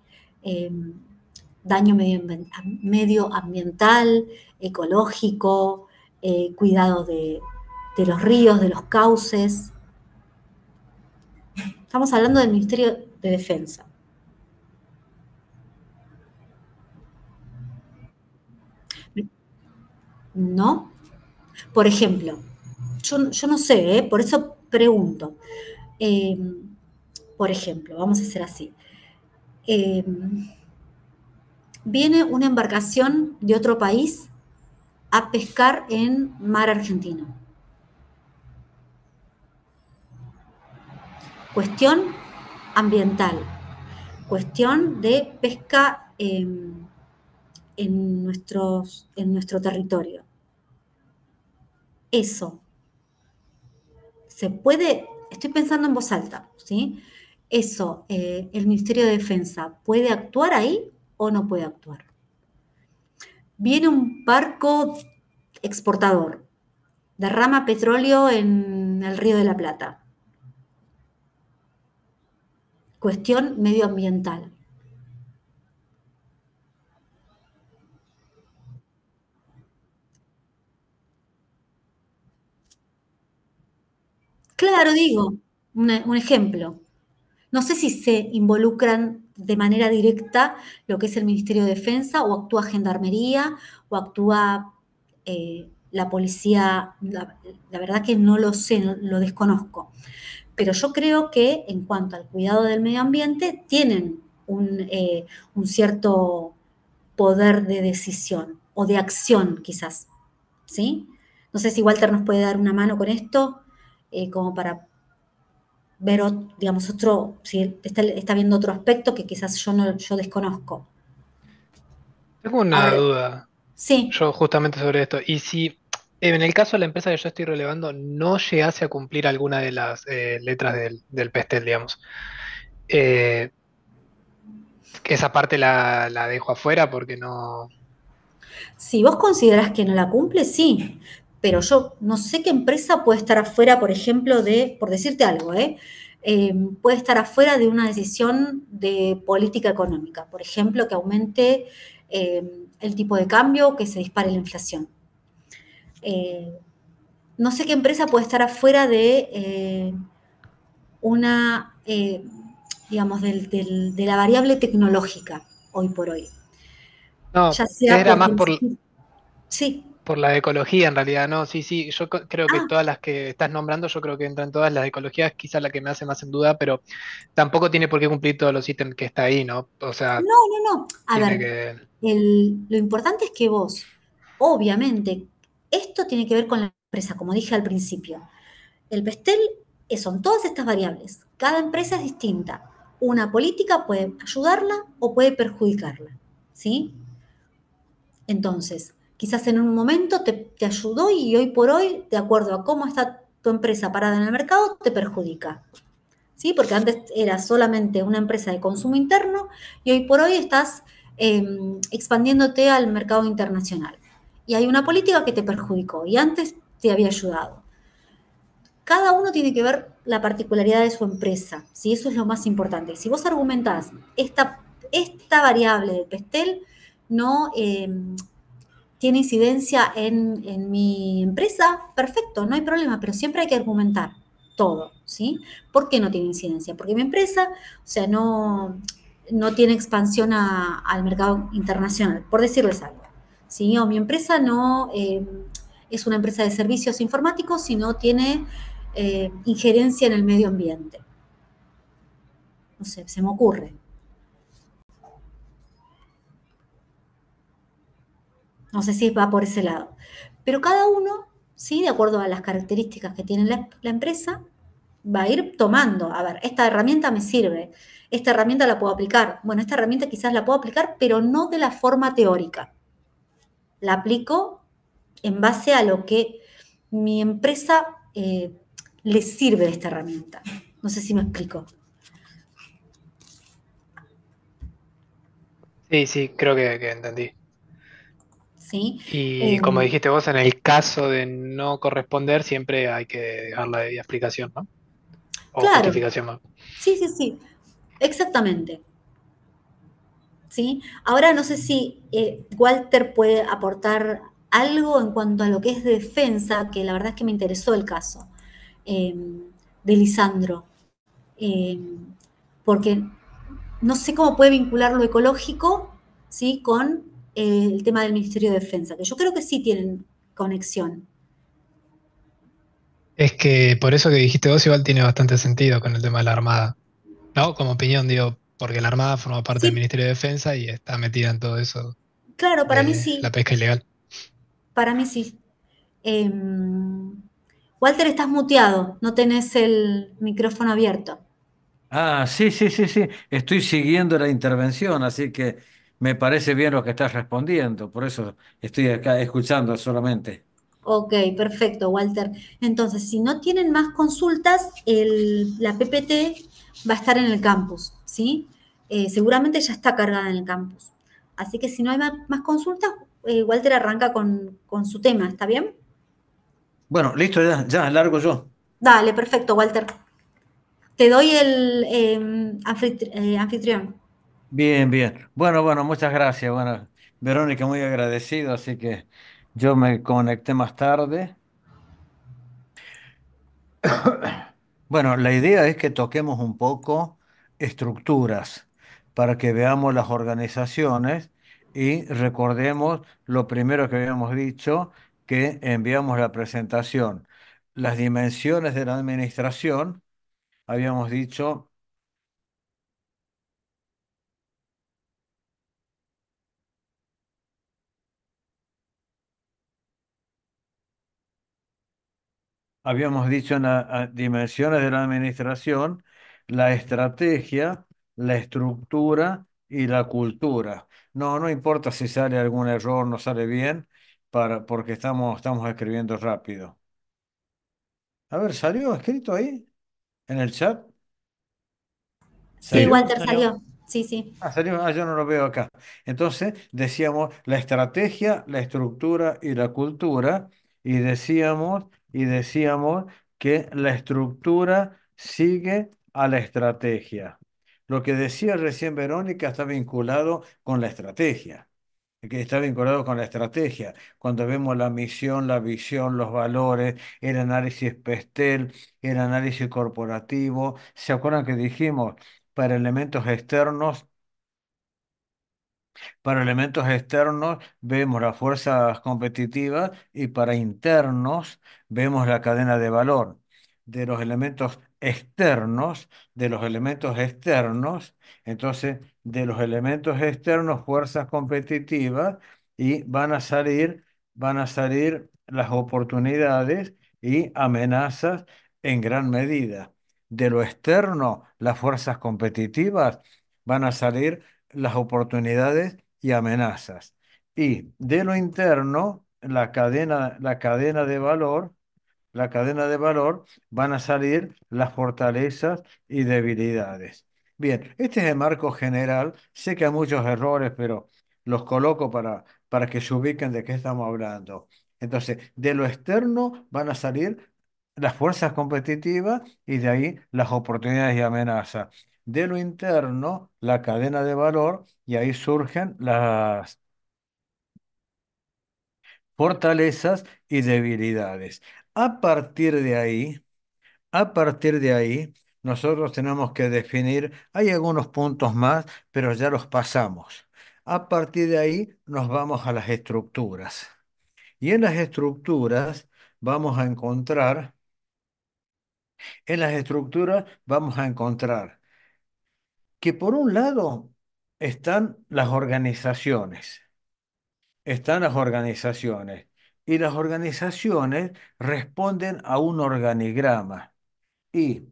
daño medioambiental, ecológico, cuidado de los ríos, de los cauces? Estamos hablando del Ministerio de Defensa. ¿No? Por ejemplo, yo no sé, por eso pregunto. Eh, por ejemplo, vamos a hacer así. Eh, viene una embarcación de otro país a pescar en mar argentino. Cuestión ambiental, cuestión de pesca en nuestro territorio. Eso se puede, estoy pensando en voz alta, ¿sí? Eso, el Ministerio de Defensa, ¿puede actuar ahí o no puede actuar? Viene un barco exportador, derrama petróleo en el Río de la Plata. Cuestión medioambiental. Claro, digo, un ejemplo. No sé si se involucran de manera directa lo que es el Ministerio de Defensa o actúa Gendarmería o actúa la policía. La verdad que no lo sé, lo desconozco. Pero yo creo que en cuanto al cuidado del medio ambiente tienen un cierto poder de decisión o de acción quizás, ¿sí? No sé si Walter nos puede dar una mano con esto, como para ver, digamos, si está viendo otro aspecto que quizás yo desconozco. Tengo A una ver, duda, sí, yo justamente sobre esto. Y si en el caso de la empresa que yo estoy relevando no llegase a cumplir alguna de las letras del PESTEL, digamos, eh, esa parte la dejo afuera porque no... si vos considerás que no la cumple, sí, pero yo no sé qué empresa puede estar afuera, por ejemplo, por decirte algo, puede estar afuera de una decisión de política económica, por ejemplo, que aumente el tipo de cambio, que se dispare la inflación. Eh, no sé qué empresa puede estar afuera de una, digamos, de la variable tecnológica hoy por hoy. No, Ya sea era porque... más Sí. por la de ecología en realidad, ¿no? Sí, sí, yo creo que Ah, todas las que estás nombrando, yo creo que entran todas las de ecología, es quizá la que me hace más en duda, pero tampoco tiene por qué cumplir todos los ítems que está ahí, ¿no? O sea, no. A tiene ver, que... lo importante es que vos, obviamente, esto tiene que ver con la empresa, como dije al principio. El PESTEL son todas estas variables. Cada empresa es distinta. Una política puede ayudarla o puede perjudicarla, ¿sí? Entonces, quizás en un momento te ayudó y hoy por hoy, de acuerdo a cómo está tu empresa parada en el mercado, te perjudica. ¿Sí? Porque antes era solamente una empresa de consumo interno y hoy por hoy estás expandiéndote al mercado internacional. Y hay una política que te perjudicó y antes te había ayudado. Cada uno tiene que ver la particularidad de su empresa, ¿sí? Eso es lo más importante. Si vos argumentás esta variable del PESTEL no tiene incidencia en mi empresa, perfecto, no hay problema, pero siempre hay que argumentar todo, ¿sí? ¿Por qué no tiene incidencia? Porque mi empresa, o sea, no tiene expansión al mercado internacional, por decirles algo, ¿sí? O mi empresa no es una empresa de servicios informáticos, sino tiene injerencia en el medio ambiente. No sé, se me ocurre. No sé si va por ese lado. Pero cada uno, ¿sí? De acuerdo a las características que tiene la empresa, va a ir tomando, a ver, esta herramienta me sirve, esta herramienta la puedo aplicar, bueno, esta herramienta quizás la puedo aplicar, pero no de la forma teórica, la aplico en base a lo que mi empresa le sirve de esta herramienta. No sé si me explico. Sí, sí, creo que entendí. ¿Sí? Y como Em, dijiste vos, en el caso de no corresponder, siempre hay que dar la debida explicación, ¿no? O claro, justificación más. sí, sí, sí, exactamente. ¿Sí? Ahora no sé si Walter puede aportar algo en cuanto a lo que es defensa, que la verdad es que me interesó el caso eh, de Lisandro, eh, porque no sé cómo puede vincular lo ecológico, ¿sí? Con el tema del Ministerio de Defensa, que yo creo que sí tienen conexión. Es que por eso que dijiste vos igual tiene bastante sentido con el tema de la Armada, ¿no? Como opinión, digo, porque la Armada forma parte del Sí, Ministerio de Defensa y está metida en todo eso claro, de la pesca ilegal. para mí sí. Eh, Walter, estás muteado, no tenés el micrófono abierto. Ah, sí, sí, sí, sí. Estoy siguiendo la intervención, así que me parece bien lo que estás respondiendo. Por eso estoy acá escuchando solamente. Ok, perfecto, Walter. Entonces, si no tienen más consultas, la PPT va a estar en el campus, ¿sí? Seguramente ya está cargada en el campus. Así que si no hay más consultas, Walter arranca con su tema, ¿está bien? Bueno, listo, ya, ya, largo yo. Dale, perfecto, Walter. Te doy el anfitrión. Bien, bien. Bueno, bueno, muchas gracias. Bueno, Verónica, muy agradecido, así que yo me conecté más tarde. Bueno, la idea es que toquemos un poco estructuras para que veamos las organizaciones y recordemos lo primero que habíamos dicho, que enviamos la presentación. Las dimensiones de la administración, habíamos dicho. Habíamos dicho en las dimensiones de la administración, la estrategia, la estructura y la cultura. No, no importa si sale algún error, no sale bien, porque estamos escribiendo rápido. A ver, ¿salió escrito ahí en el chat? Sí, Sí, ¿Salió? Walter salió. salió. Sí, sí. Ah, salió. Ah, yo no lo veo acá. Entonces decíamos la estrategia, la estructura y la cultura, y decíamos que la estructura sigue a la estrategia. Lo que decía recién Verónica está vinculado con la estrategia, que está vinculado con la estrategia. Cuando vemos la misión, la visión, los valores, el análisis PESTEL, el análisis corporativo, ¿se acuerdan que dijimos para elementos externos? Para elementos externos vemos las fuerzas competitivas y para internos vemos la cadena de valor. De los elementos externos, de los elementos externos, entonces de los elementos externos, fuerzas competitivas y van a salir las oportunidades y amenazas en gran medida. De lo externo, las fuerzas competitivas van a salir las oportunidades y amenazas. Y de lo interno, la cadena de valor, van a salir las fortalezas y debilidades. Bien, este es el marco general. Sé que hay muchos errores, pero los coloco para que se ubiquen de qué estamos hablando. Entonces, de lo externo van a salir las fuerzas competitivas y de ahí las oportunidades y amenazas. De lo interno, la cadena de valor y ahí surgen las fortalezas y debilidades. A partir de ahí, a partir de ahí, nosotros tenemos que definir, hay algunos puntos más, pero ya los pasamos. A partir de ahí nos vamos a las estructuras. Y en las estructuras vamos a encontrar, en las estructuras vamos a encontrar que por un lado están las organizaciones y las organizaciones responden a un organigrama. Y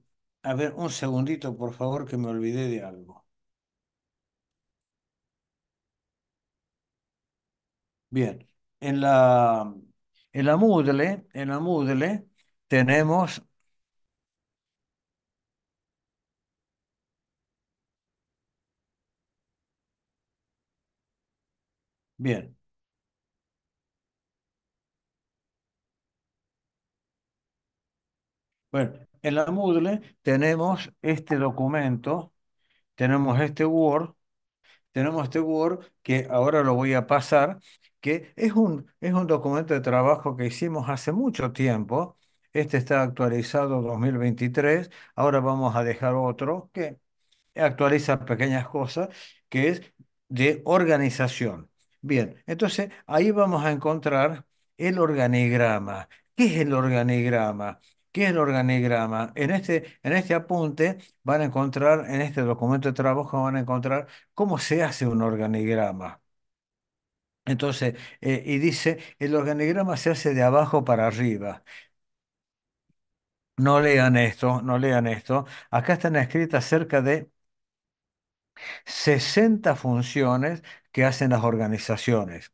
A ver, un segundito, por favor, que me olvidé de algo. Bien, en la, en la Moodle tenemos, bien, bueno, en la Moodle tenemos este documento, tenemos este Word que ahora lo voy a pasar, que es un documento de trabajo que hicimos hace mucho tiempo. Este está actualizado 2023. Ahora vamos a dejar otro que actualiza pequeñas cosas, que es de organización. Bien, entonces ahí vamos a encontrar el organigrama. ¿Qué es el organigrama? ¿Qué es el organigrama? En este apunte van a encontrar, en este documento de trabajo van a encontrar cómo se hace un organigrama. Entonces, y dice, el organigrama se hace de abajo para arriba. No lean esto, no lean esto. Acá están escritas cerca de 60 funciones que hacen las organizaciones.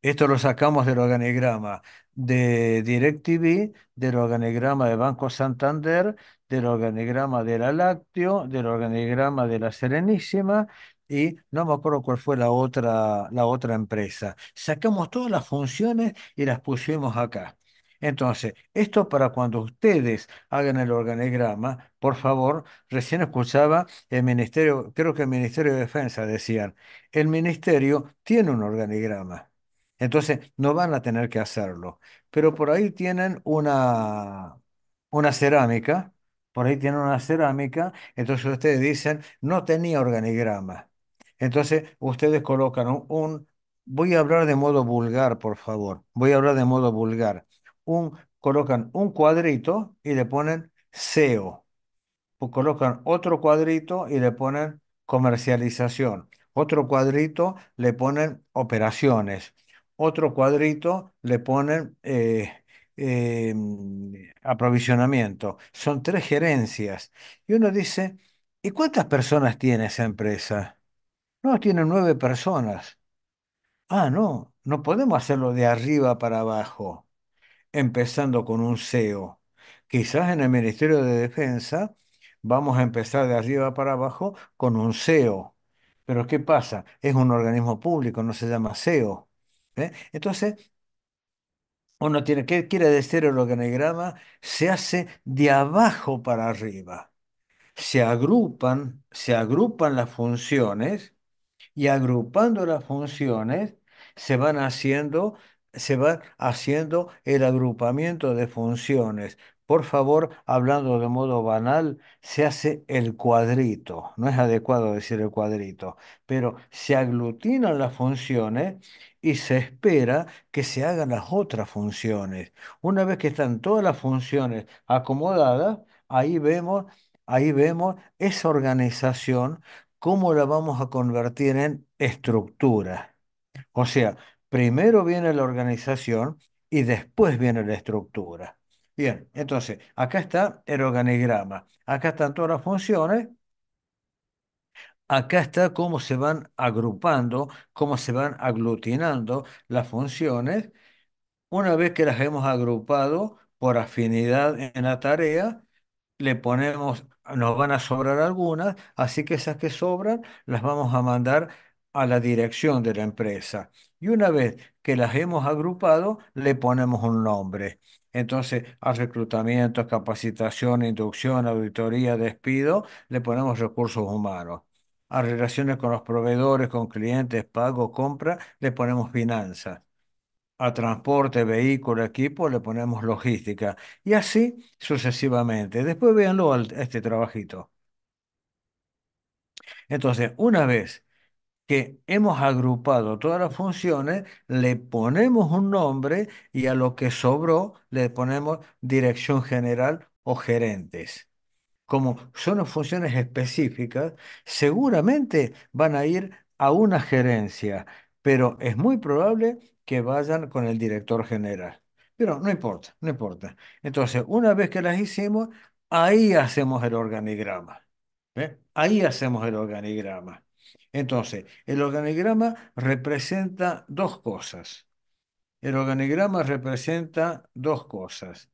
Esto lo sacamos del organigrama de DirecTV, del organigrama de Banco Santander, del organigrama de la Lácteo, del organigrama de la Serenísima y no me acuerdo cuál fue la otra empresa. Sacamos todas las funciones y las pusimos acá. Entonces, esto para cuando ustedes hagan el organigrama, por favor, recién escuchaba el Ministerio, creo que el Ministerio de Defensa decían, el Ministerio tiene un organigrama. Entonces, no van a tener que hacerlo. Pero por ahí tienen una cerámica, por ahí tienen una cerámica, entonces ustedes dicen, no tenía organigrama. Entonces, ustedes colocan voy a hablar de modo vulgar, por favor, voy a hablar de modo vulgar. Colocan un cuadrito y le ponen SEO, colocan otro cuadrito y le ponen comercialización, otro cuadrito le ponen operaciones, otro cuadrito le ponen eh, aprovisionamiento. Son tres gerencias. Y uno dice, ¿y cuántas personas tiene esa empresa? No, tiene 9 personas. Ah, no, no podemos hacerlo de arriba para abajo empezando con un SEO. Quizás en el Ministerio de Defensa vamos a empezar de arriba para abajo con un SEO. Pero ¿qué pasa? Es un organismo público, no se llama SEO. ¿Eh? Entonces, uno tiene, ¿qué quiere decir el organigrama? Se hace de abajo para arriba. Se agrupan las funciones y agrupando las funciones se van haciendo el agrupamiento de funciones. Por favor, hablando de modo banal, se hace el cuadrito. No es adecuado decir el cuadrito, pero se aglutinan las funciones y se espera que se hagan las otras funciones. Una vez que están todas las funciones acomodadas, ahí vemos esa organización cómo la vamos a convertir en estructura. O sea, primero viene la organización y después viene la estructura. Bien, entonces, acá está el organigrama, acá están todas las funciones, acá está cómo se van agrupando, cómo se van aglutinando las funciones. Una vez que las hemos agrupado por afinidad en la tarea, le ponemos, nos van a sobrar algunas, así que esas que sobran las vamos a mandar a la dirección de la empresa. Y una vez que las hemos agrupado, le ponemos un nombre. Entonces, a reclutamiento, capacitación, inducción, auditoría, despido, le ponemos recursos humanos. A relaciones con los proveedores, con clientes, pago, compra, le ponemos finanzas. A transporte, vehículo, equipo, le ponemos logística. Y así sucesivamente. Después véanlo este trabajito. Entonces, una vez que hemos agrupado todas las funciones, le ponemos un nombre y a lo que sobró le ponemos dirección general o gerentes. Como son funciones específicas, seguramente van a ir a una gerencia, pero es muy probable que vayan con el director general. Pero no importa, no importa. Entonces, una vez que las hicimos, Ahí hacemos el organigrama. ¿Ve? Ahí hacemos el organigrama. Entonces, el organigrama representa dos cosas. El organigrama representa dos cosas.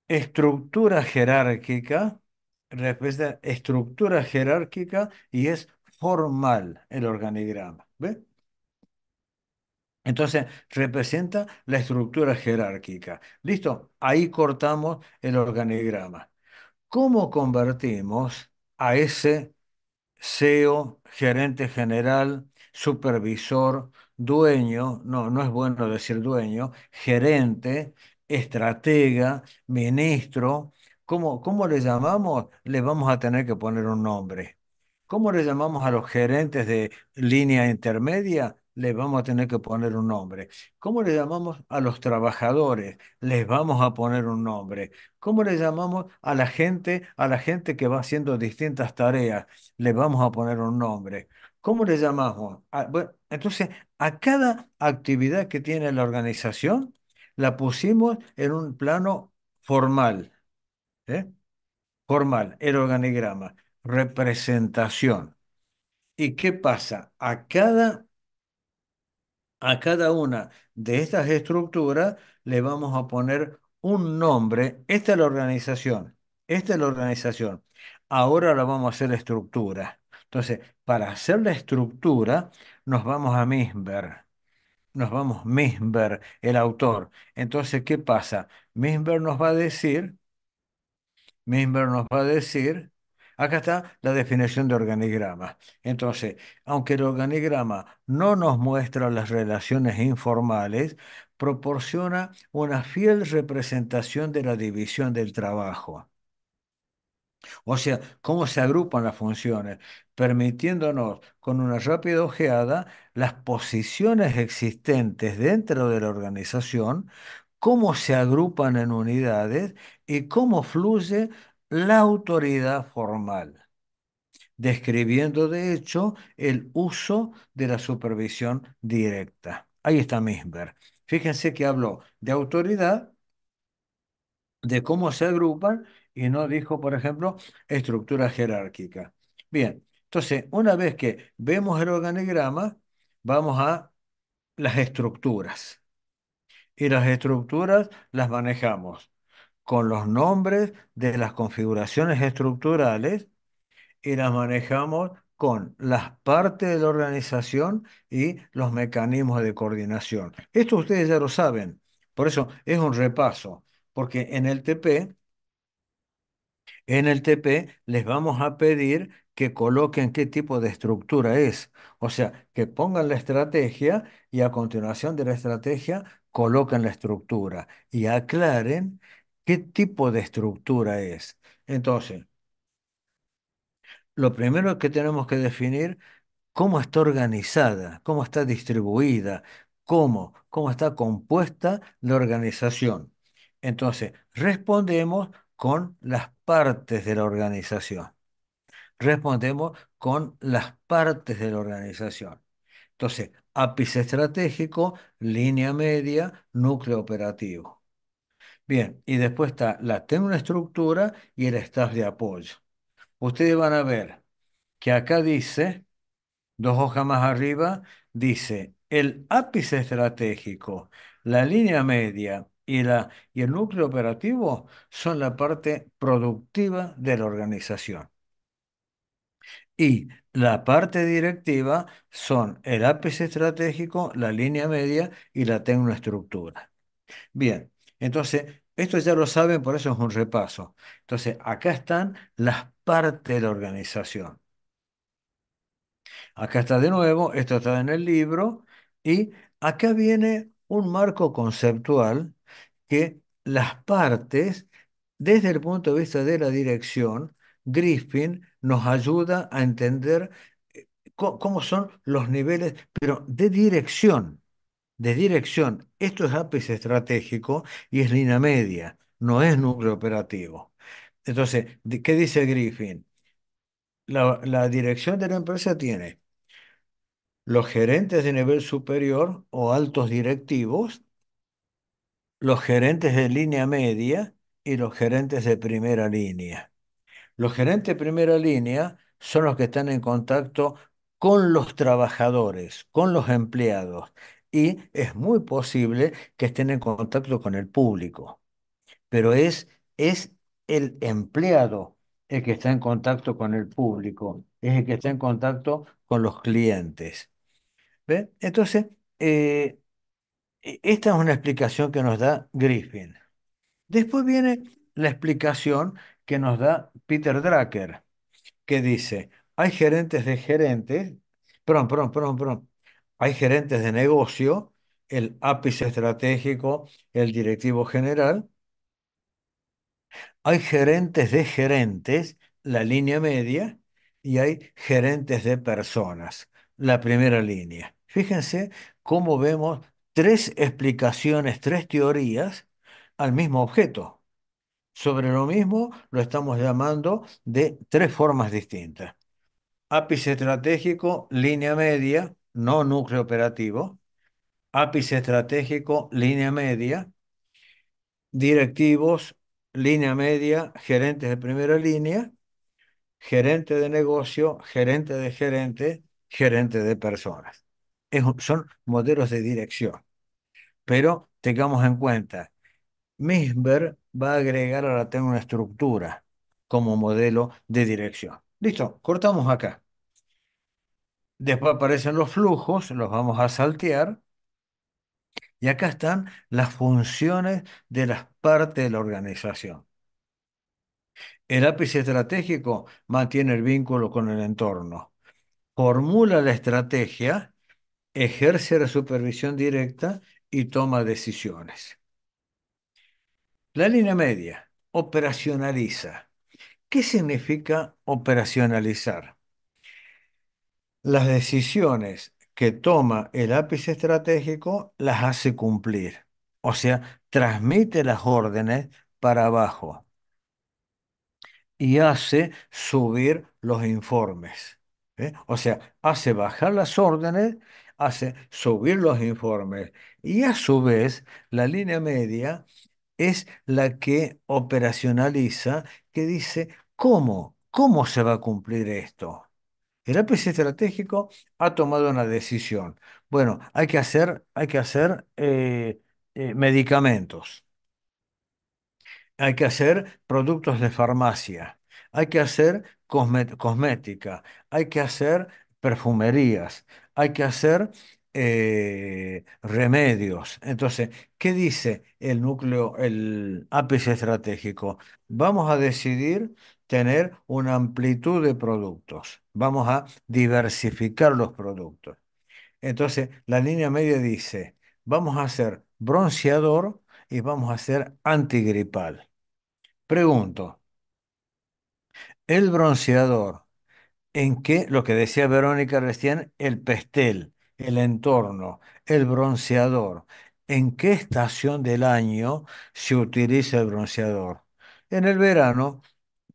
Estructura jerárquica, representa estructura jerárquica y es formal el organigrama. ¿Ve? Entonces, representa la estructura jerárquica. ¿Listo? Ahí cortamos el organigrama. ¿Cómo convertimos a ese CEO, gerente general, supervisor, dueño, no, no es bueno decir dueño, gerente, estratega, ministro? ¿Cómo le llamamos? Le vamos a tener que poner un nombre. ¿Cómo le llamamos a los gerentes de línea intermedia? Les vamos a tener que poner un nombre. ¿Cómo le llamamos a los trabajadores? Les vamos a poner un nombre. ¿Cómo le llamamos a la gente que va haciendo distintas tareas? Le vamos a poner un nombre. ¿Cómo le llamamos? Bueno, entonces, a cada actividad que tiene la organización, la pusimos en un plano formal, ¿eh? Formal, el organigrama, representación. ¿Y qué pasa? A cada una de estas estructuras le vamos a poner un nombre. Esta es la organización. Esta es la organización. Ahora la vamos a hacer estructura. Entonces, para hacer la estructura, nos vamos a Misber. Nos vamos Misber, el autor. Entonces, ¿qué pasa? Misber nos va a decir Misber nos va a decir, acá está la definición de organigrama. Entonces, aunque el organigrama no nos muestra las relaciones informales, proporciona una fiel representación de la división del trabajo. O sea, cómo se agrupan las funciones, permitiéndonos con una rápida ojeada las posiciones existentes dentro de la organización, cómo se agrupan en unidades y cómo fluye la autoridad formal, describiendo de hecho el uso de la supervisión directa. Ahí está Misber. Fíjense que habló de autoridad, de cómo se agrupan y no dijo, por ejemplo, estructura jerárquica. Bien, entonces, una vez que vemos el organigrama, vamos a las estructuras. Y las estructuras las manejamos con los nombres de las configuraciones estructurales y las manejamos con las partes de la organización y los mecanismos de coordinación. Esto ustedes ya lo saben, por eso es un repaso, porque en el TP les vamos a pedir que coloquen qué tipo de estructura es. O sea, que pongan la estrategia y a continuación de la estrategia coloquen la estructura y aclaren qué tipo de estructura es. Entonces, lo primero que tenemos que definir cómo está organizada, cómo está distribuida, cómo está compuesta la organización. Entonces, respondemos con las partes de la organización. Respondemos con las partes de la organización. Entonces, ápice estratégico, línea media, núcleo operativo. Bien, y después está la tecnoestructura y el staff de apoyo. Ustedes van a ver que acá dice dos hojas más arriba, dice el ápice estratégico, la línea media y el núcleo operativo son la parte productiva de la organización. Y la parte directiva son el ápice estratégico, la línea media y la tecnoestructura. Bien, entonces, esto ya lo saben, por eso es un repaso. Entonces, acá están las partes de la organización. Acá está de nuevo, esto está en el libro, y acá viene un marco conceptual que las partes, desde el punto de vista de la dirección, Griffin nos ayuda a entender cómo son los niveles, pero de dirección, de dirección. Esto es ápice estratégico y es línea media, no es núcleo operativo. Entonces, ¿qué dice Griffin? La dirección de la empresa tiene los gerentes de nivel superior o altos directivos, los gerentes de línea media y los gerentes de primera línea. Los gerentes de primera línea son los que están en contacto con los trabajadores, con los empleados, y es muy posible que estén en contacto con el público, pero es el empleado el que está en contacto con el público, es el que está en contacto con los clientes. ¿Ve? Entonces, eh, esta es una explicación que nos da Griffin. Después viene la explicación que nos da Peter Drucker, que dice, hay gerentes de gerentes, perdón, hay gerentes de negocio, el ápice estratégico, el directivo general, hay gerentes de gerentes, la línea media, y hay gerentes de personas, la primera línea. Fíjense cómo vemos tres explicaciones, tres teorías al mismo objeto. Sobre lo mismo lo estamos llamando de tres formas distintas. Ápice estratégico, línea media, no núcleo operativo. Ápice estratégico, línea media. Directivos, línea media, gerentes de primera línea. Gerente de negocio, gerente de gerente, gerente de personas. Son modelos de dirección. Pero tengamos en cuenta, Misber va a agregar a la tecnoestructura como modelo de dirección. Listo, cortamos acá. Después aparecen los flujos, los vamos a saltear. Y acá están las funciones de las partes de la organización. El ápice estratégico mantiene el vínculo con el entorno. Formula la estrategia, ejerce la supervisión directa y toma decisiones. La línea media operacionaliza. ¿Qué significa operacionalizar? Las decisiones que toma el ápice estratégico las hace cumplir. O sea, transmite las órdenes para abajo y hace subir los informes. ¿Eh? O sea, hace bajar las órdenes, hace subir los informes. Y a su vez, la línea media es la que operacionaliza, que dice, ¿cómo? ¿Cómo se va a cumplir esto? El APC estratégico ha tomado una decisión. Bueno, hay que hacer medicamentos, hay que hacer productos de farmacia, hay que hacer cosmética, hay que hacer perfumerías, hay que hacer remedios. Entonces, ¿qué dice el núcleo, el ápice estratégico? Vamos a decidir tener una amplitud de productos, vamos a diversificar los productos. Entonces, la línea media dice, vamos a hacer bronceador y vamos a hacer antigripal. Pregunto, el bronceador, ¿en qué, lo que decía Verónica recién, el pestel, el entorno, el bronceador, ¿en qué estación del año se utiliza el bronceador? En el verano,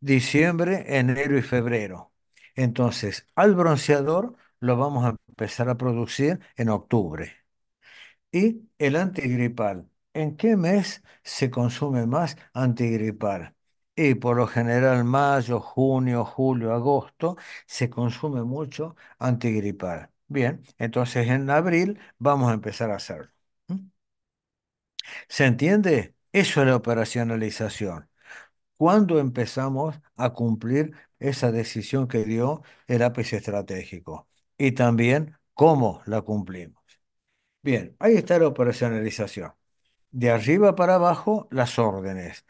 diciembre, enero y febrero. Entonces, al bronceador lo vamos a empezar a producir en octubre. Y el antigripal. ¿En qué mes se consume más antigripal? Y por lo general mayo, junio, julio, agosto se consume mucho antigripal. Bien, entonces en abril vamos a empezar a hacerlo. ¿Mm? ¿Se entiende? Eso es la operacionalización. ¿Cuándo empezamos a cumplir esa decisión que dio el ápice estratégico? Y también cómo la cumplimos. Bien, ahí está la operacionalización. De arriba para abajo, las órdenes.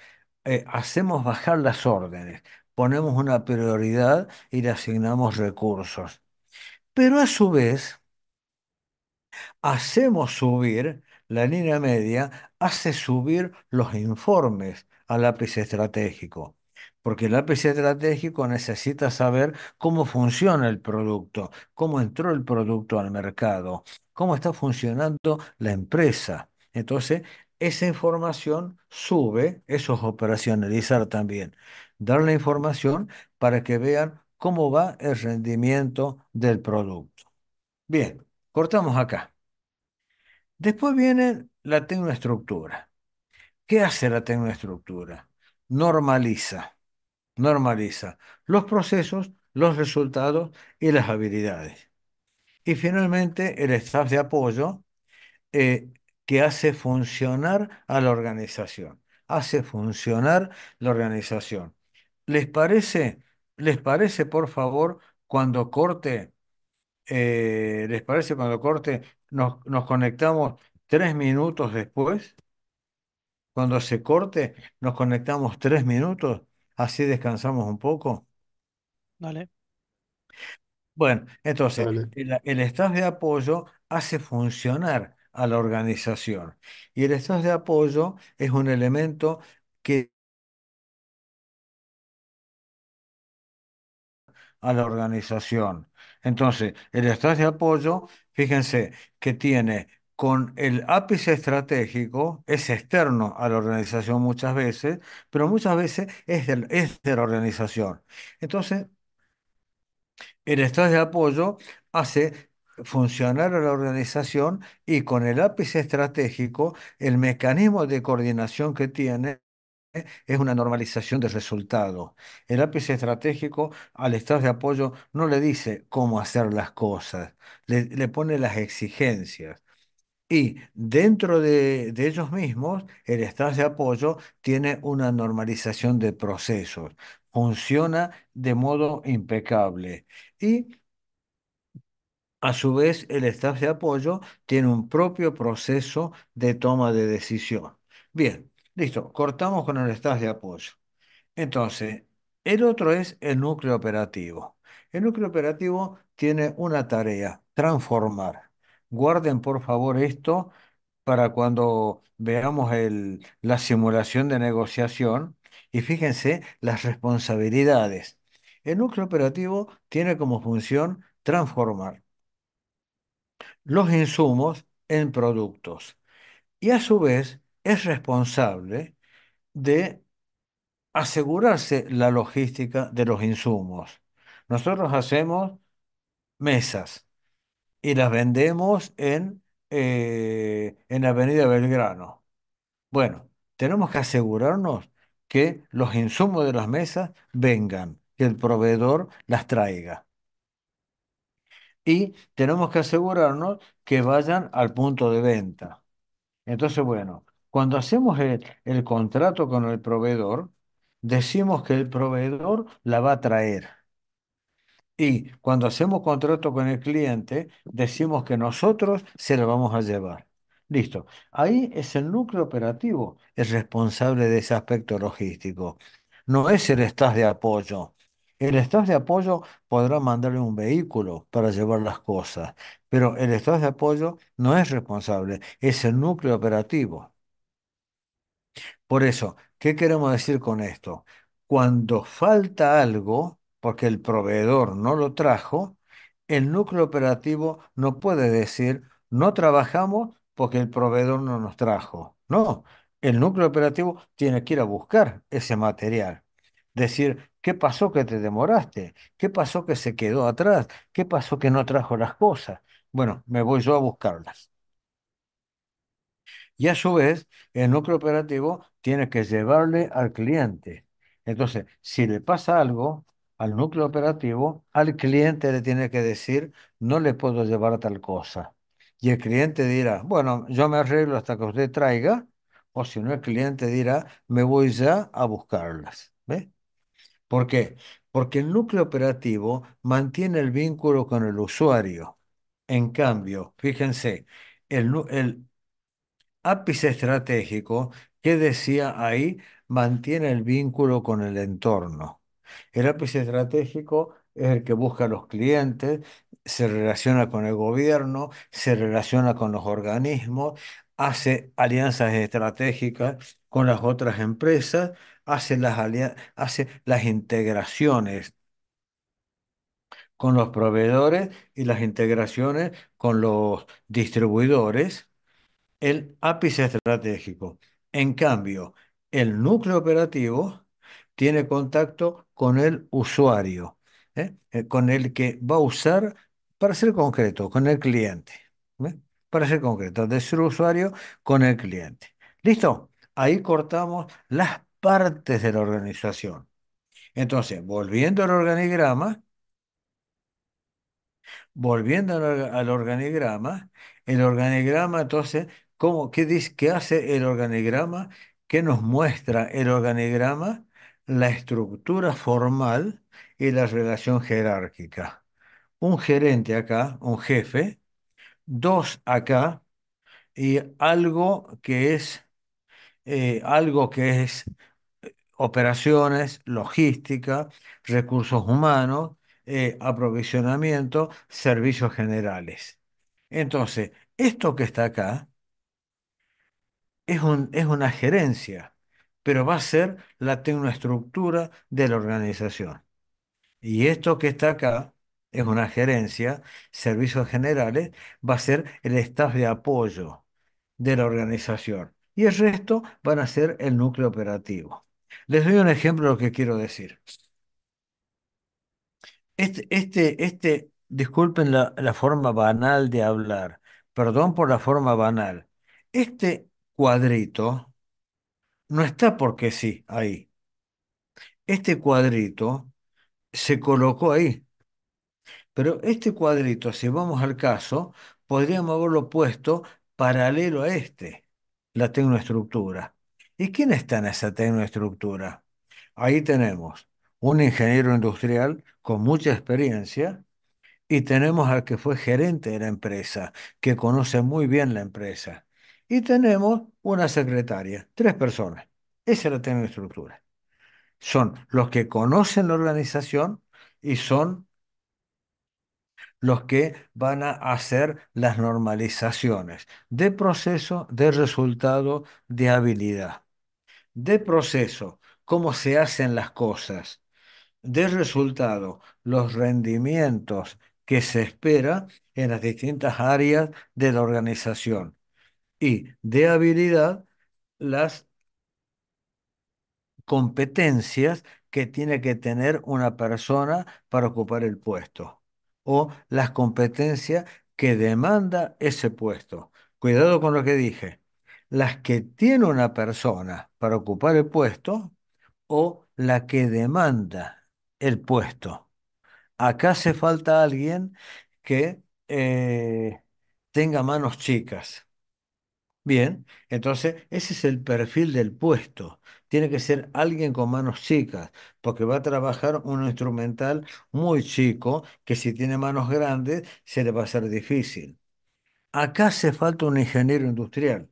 Hacemos bajar las órdenes, ponemos una prioridad y le asignamos recursos. Pero a su vez, hacemos subir, la línea media hace subir los informes al lápiz estratégico, porque el lápiz estratégico necesita saber cómo funciona el producto, cómo entró el producto al mercado, cómo está funcionando la empresa. Entonces, esa información sube, eso es operacionalizar también, dar la información para que vean cómo va el rendimiento del producto. Bien, cortamos acá. Después viene la tecnoestructura. ¿Qué hace la tecnoestructura? normaliza, normaliza los procesos, los resultados y las habilidades. Y finalmente, el staff de apoyo eh, que hace funcionar a la organización. Hace funcionar la organización. ¿Les parece? ¿Les parece, por favor, cuando corte, les parece cuando corte, nos conectamos 3 minutos después? Cuando se corte, nos conectamos 3 minutos, así descansamos un poco. Dale. Bueno, entonces, Dale. el staff de apoyo hace funcionar a la organización y el staff de apoyo es un elemento que a la organización. Entonces, el staff de apoyo, fíjense que tiene con el ápice estratégico, es externo a la organización muchas veces, pero muchas veces es de la organización. Entonces, el staff de apoyo hace funcionar a la organización y con el ápice estratégico, el mecanismo de coordinación que tiene es una normalización del resultado. El ápice estratégico al staff de apoyo no le dice cómo hacer las cosas, le pone las exigencias. Y dentro de ellos mismos, el staff de apoyo tiene una normalización de procesos, funciona de modo impecable. Y a su vez, el staff de apoyo tiene un propio proceso de toma de decisión. Bien, listo, cortamos con el staff de apoyo. Entonces, el otro es el núcleo operativo. El núcleo operativo tiene una tarea, transformar. Guarden por favor esto para cuando veamos la simulación de negociación y fíjense las responsabilidades. El núcleo operativo tiene como función transformar los insumos en productos y a su vez es responsable de asegurarse la logística de los insumos. Nosotros hacemos mesas y las vendemos en Avenida Belgrano. Bueno, tenemos que asegurarnos que los insumos de las mesas vengan, que el proveedor las traiga. Y tenemos que asegurarnos que vayan al punto de venta. Entonces, bueno, cuando hacemos el contrato con el proveedor, decimos que el proveedor la va a traer. Y cuando hacemos contrato con el cliente, decimos que nosotros se la vamos a llevar. Listo. Ahí es el núcleo operativo el responsable de ese aspecto logístico. No es el staff de apoyo. El staff de apoyo podrá mandarle un vehículo para llevar las cosas, pero el staff de apoyo no es responsable, es el núcleo operativo. Por eso, ¿qué queremos decir con esto? Cuando falta algo, porque el proveedor no lo trajo, el núcleo operativo no puede decir, no trabajamos porque el proveedor no nos trajo. No, el núcleo operativo tiene que ir a buscar ese material. Decir, ¿qué pasó que te demoraste? ¿Qué pasó que se quedó atrás? ¿Qué pasó que no trajo las cosas? Bueno, me voy yo a buscarlas. Y a su vez, el núcleo operativo tiene que llevarle al cliente. Entonces, si le pasa algo al núcleo operativo, al cliente le tiene que decir, no le puedo llevar tal cosa. Y el cliente dirá, bueno, yo me arreglo hasta que usted traiga, o si no, el cliente dirá, me voy ya a buscarlas. ¿Ve? ¿Por qué? Porque el núcleo operativo mantiene el vínculo con el usuario. En cambio, fíjense, el ápice estratégico, ¿qué decía ahí? Mantiene el vínculo con el entorno. El ápice estratégico es el que busca a los clientes, se relaciona con el gobierno, se relaciona con los organismos, hace alianzas estratégicas con las otras empresas, hace las integraciones con los proveedores y las integraciones con los distribuidores, el ápice estratégico. En cambio, el núcleo operativo tiene contacto con el usuario, con el que va a usar, para ser concreto, con el cliente. ¿Eh? Para ser concreto, de ser usuario con el cliente. ¿Listo? Ahí cortamos las partes de la organización. Entonces, volviendo al organigrama, el organigrama, entonces, qué dice, qué hace el organigrama? ¿Qué nos muestra el organigrama? La estructura formal y la relación jerárquica. Un gerente acá, un jefe, dos acá, y algo que es operaciones, logística, recursos humanos, aprovisionamiento, servicios generales. Entonces, esto que está acá es una gerencia, pero va a ser la tecnoestructura de la organización. Y esto que está acá es una gerencia, servicios generales, va a ser el staff de apoyo de la organización. Y el resto van a ser el núcleo operativo. Les doy un ejemplo de lo que quiero decir. Disculpen la forma banal de hablar, perdón por la forma banal. Este cuadrito no está porque sí ahí. Este cuadrito se colocó ahí. Pero este cuadrito, si vamos al caso, podríamos haberlo puesto paralelo a la tecnoestructura. ¿Y quién está en esa tecnoestructura? Ahí tenemos un ingeniero industrial con mucha experiencia y tenemos al que fue gerente de la empresa, que conoce muy bien la empresa. Y tenemos una secretaria, tres personas. Esa es la tecnoestructura. Son los que conocen la organización y son los que van a hacer las normalizaciones de proceso, de resultado, de habilidad. De proceso, cómo se hacen las cosas. De resultado, los rendimientos que se espera en las distintas áreas de la organización. Y de habilidad, las competencias que tiene que tener una persona para ocupar el puesto o las competencias que demanda ese puesto. Cuidado con lo que dije. Las que tiene una persona para ocupar el puesto o la que demanda el puesto. Acá hace falta alguien que tenga manos chicas. Bien, entonces ese es el perfil del puesto. Tiene que ser alguien con manos chicas, porque va a trabajar un instrumental muy chico que si tiene manos grandes se le va a hacer difícil. Acá hace falta un ingeniero industrial,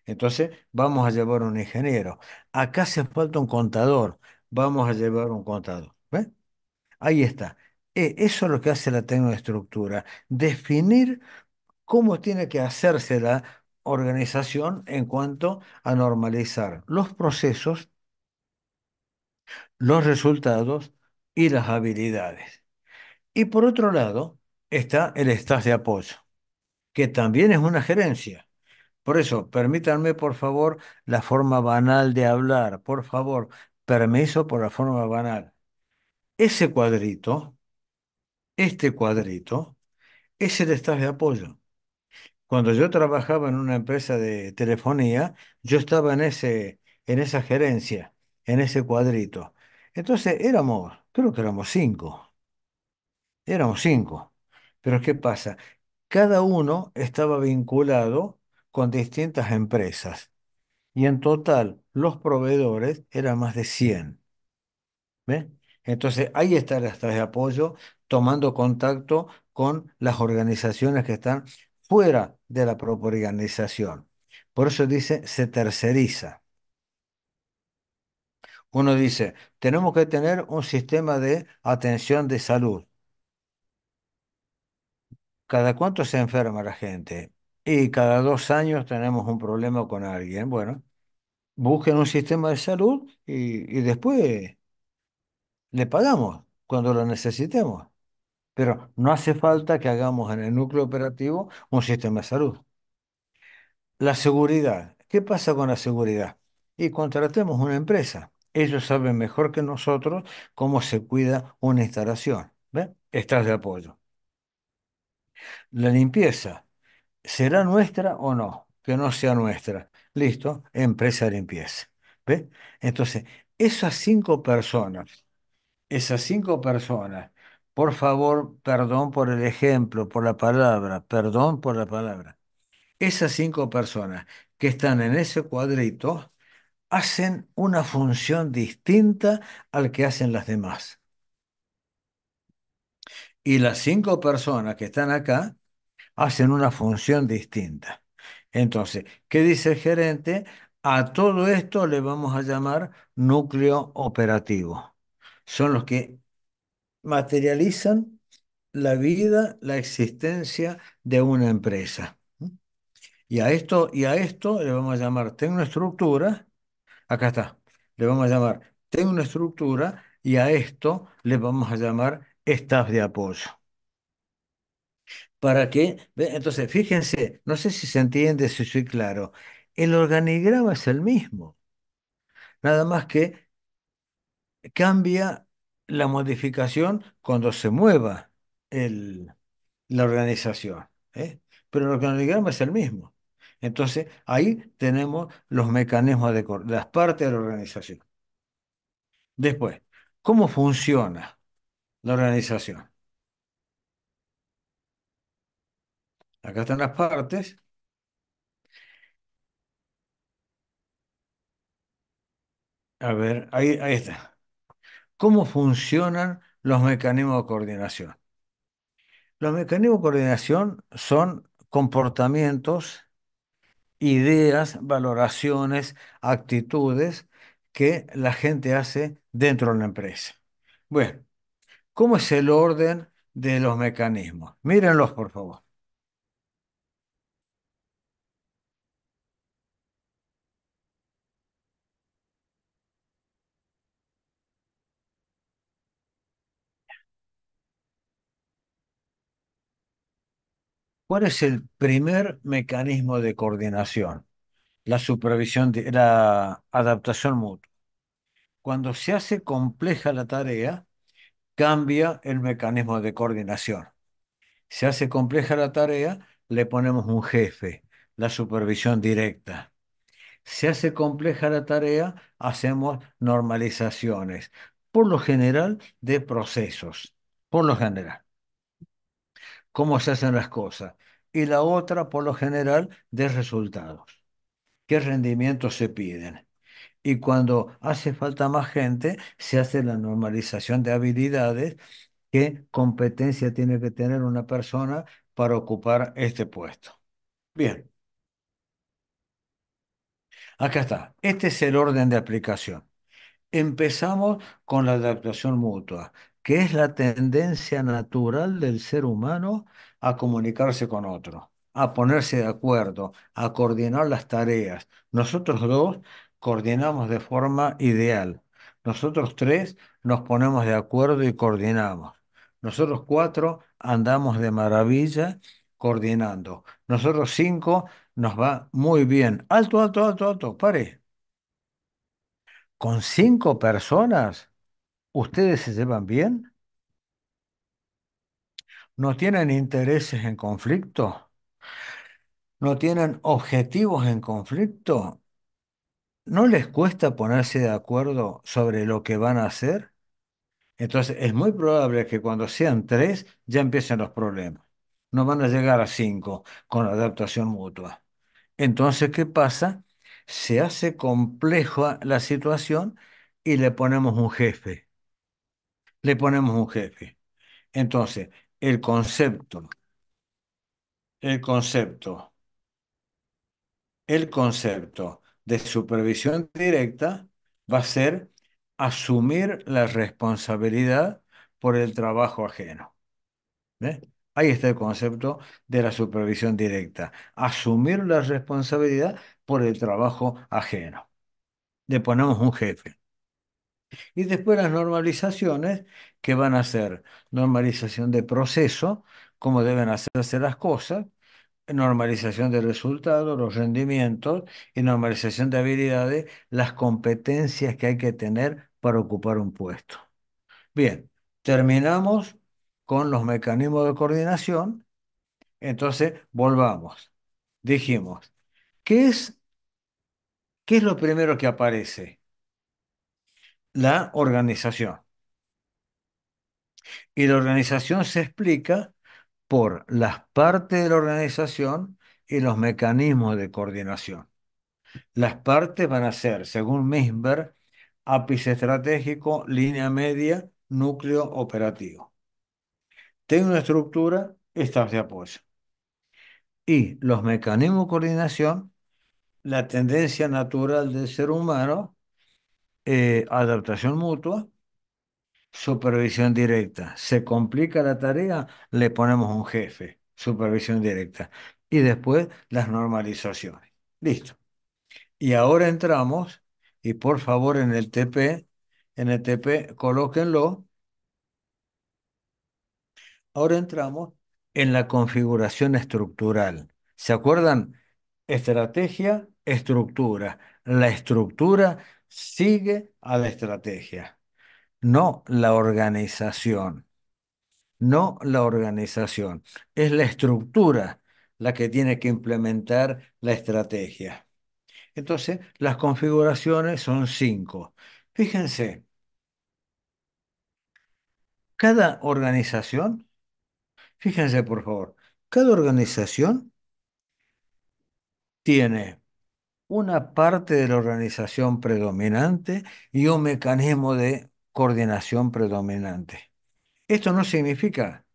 entonces vamos a llevar un ingeniero. Acá hace falta un contador, vamos a llevar un contador. ¿Ves? Ahí está. Eso es lo que hace la tecnoestructura, definir cómo tiene que hacerse la organización en cuanto a normalizar los procesos, los resultados y las habilidades. Y por otro lado está el staff de apoyo, que también es una gerencia. Por eso, permítanme, por favor, la forma banal de hablar. Por favor, permiso por la forma banal. Ese cuadrito, este cuadrito, es el staff de apoyo. Cuando yo trabajaba en una empresa de telefonía, yo estaba en esa gerencia, en ese cuadrito. Entonces creo que éramos cinco. Pero ¿qué pasa? Cada uno estaba vinculado con distintas empresas y en total los proveedores eran más de 100. ¿Ve? Entonces ahí está el estado de apoyo tomando contacto con las organizaciones que están fuera de la propia organización. Por eso dice, se terceriza. Uno dice, tenemos que tener un sistema de atención de salud. ¿Cada cuánto se enferma la gente? Y cada 2 años tenemos un problema con alguien. Bueno, busquen un sistema de salud y después le pagamos cuando lo necesitemos. Pero no hace falta que hagamos en el núcleo operativo un sistema de salud. La seguridad. ¿Qué pasa con la seguridad? Y contratemos una empresa. Ellos saben mejor que nosotros cómo se cuida una instalación. ¿Ve? Estás de apoyo. La limpieza. ¿Será nuestra o no? Que no sea nuestra. Listo, empresa de limpieza. ¿Ve? Entonces, esas cinco personas, esas cinco personas, por favor, perdón por el ejemplo, por la palabra, perdón por la palabra. Esas cinco personas que están en ese cuadrito hacen una función distinta al que hacen las demás. Y las cinco personas que están acá hacen una función distinta. Entonces, ¿qué dice el gerente? A todo esto le vamos a llamar núcleo operativo. Son los que materializan la vida, la existencia de una empresa. Y a esto le vamos a llamar tecnoestructura. Acá está. Le vamos a llamar tecnoestructura y a esto le vamos a llamar staff de apoyo. ¿Para qué? Entonces, fíjense, no sé si se entiende, si soy claro. El organigrama es el mismo, nada más que cambia la modificación cuando se mueva el, la organización, ¿eh? Pero el organigrama es el mismo. Entonces, ahí tenemos los mecanismos de las partes de la organización. Después, ¿cómo funciona la organización? Acá están las partes. A ver, ahí está. ¿Cómo funcionan los mecanismos de coordinación? Los mecanismos de coordinación son comportamientos, ideas, valoraciones, actitudes que la gente hace dentro de la empresa. Bueno, ¿cómo es el orden de los mecanismos? Mírenlos, por favor. ¿Cuál es el primer mecanismo de coordinación? La supervisión, la adaptación mutua. Cuando se hace compleja la tarea, cambia el mecanismo de coordinación. Se hace compleja la tarea, le ponemos un jefe, la supervisión directa. Se hace compleja la tarea, hacemos normalizaciones, por lo general de procesos, por lo general, cómo se hacen las cosas. Y la otra, por lo general, de resultados, qué rendimientos se piden. Y cuando hace falta más gente, se hace la normalización de habilidades, qué competencia tiene que tener una persona para ocupar este puesto. Bien, acá está. Este es el orden de aplicación. Empezamos con la adaptación mutua, que es la tendencia natural del ser humano a comunicarse con otro, a ponerse de acuerdo, a coordinar las tareas. Nosotros dos coordinamos de forma ideal. Nosotros tres nos ponemos de acuerdo y coordinamos. Nosotros cuatro andamos de maravilla coordinando. Nosotros cinco nos va muy bien. Alto, alto, alto, alto, pare. Con cinco personas. ¿Ustedes se llevan bien? ¿No tienen intereses en conflicto? ¿No tienen objetivos en conflicto? ¿No les cuesta ponerse de acuerdo sobre lo que van a hacer? Entonces es muy probable que cuando sean tres ya empiecen los problemas. No van a llegar a cinco con la adaptación mutua. Entonces, ¿qué pasa? Se hace compleja la situación y le ponemos un jefe. Le ponemos un jefe. Entonces, el concepto El concepto, el concepto de supervisión directa va a ser asumir la responsabilidad por el trabajo ajeno. ¿Ve? Ahí está el concepto de la supervisión directa. Asumir la responsabilidad por el trabajo ajeno. Le ponemos un jefe. Y después las normalizaciones que van a ser normalización de proceso, cómo deben hacerse las cosas, normalización de resultados, los rendimientos y normalización de habilidades, las competencias que hay que tener para ocupar un puesto. Bien, terminamos con los mecanismos de coordinación. Entonces, volvamos. Dijimos, ¿qué es lo primero que aparece? la organización. Y la organización se explica por las partes de la organización y los mecanismos de coordinación. Las partes van a ser, según Misberg, ápice estratégico, línea media, núcleo operativo. Tengo una estructura, estas de apoyo. Y los mecanismos de coordinación, la tendencia natural del ser humano, adaptación mutua, supervisión directa. Se complica la tarea, le ponemos un jefe, supervisión directa. Y después las normalizaciones. Listo. Y ahora entramos, y por favor en el TP, colóquenlo. Ahora entramos en la configuración estructural. ¿Se acuerdan? Estrategia, estructura. La estructura sigue a la estrategia, no la organización. No la organización. Es la estructura la que tiene que implementar la estrategia. Entonces, las configuraciones son 5. Fíjense, cada organización, fíjense por favor, cada organización tiene una parte de la organización predominante y un mecanismo de coordinación predominante. Esto no significa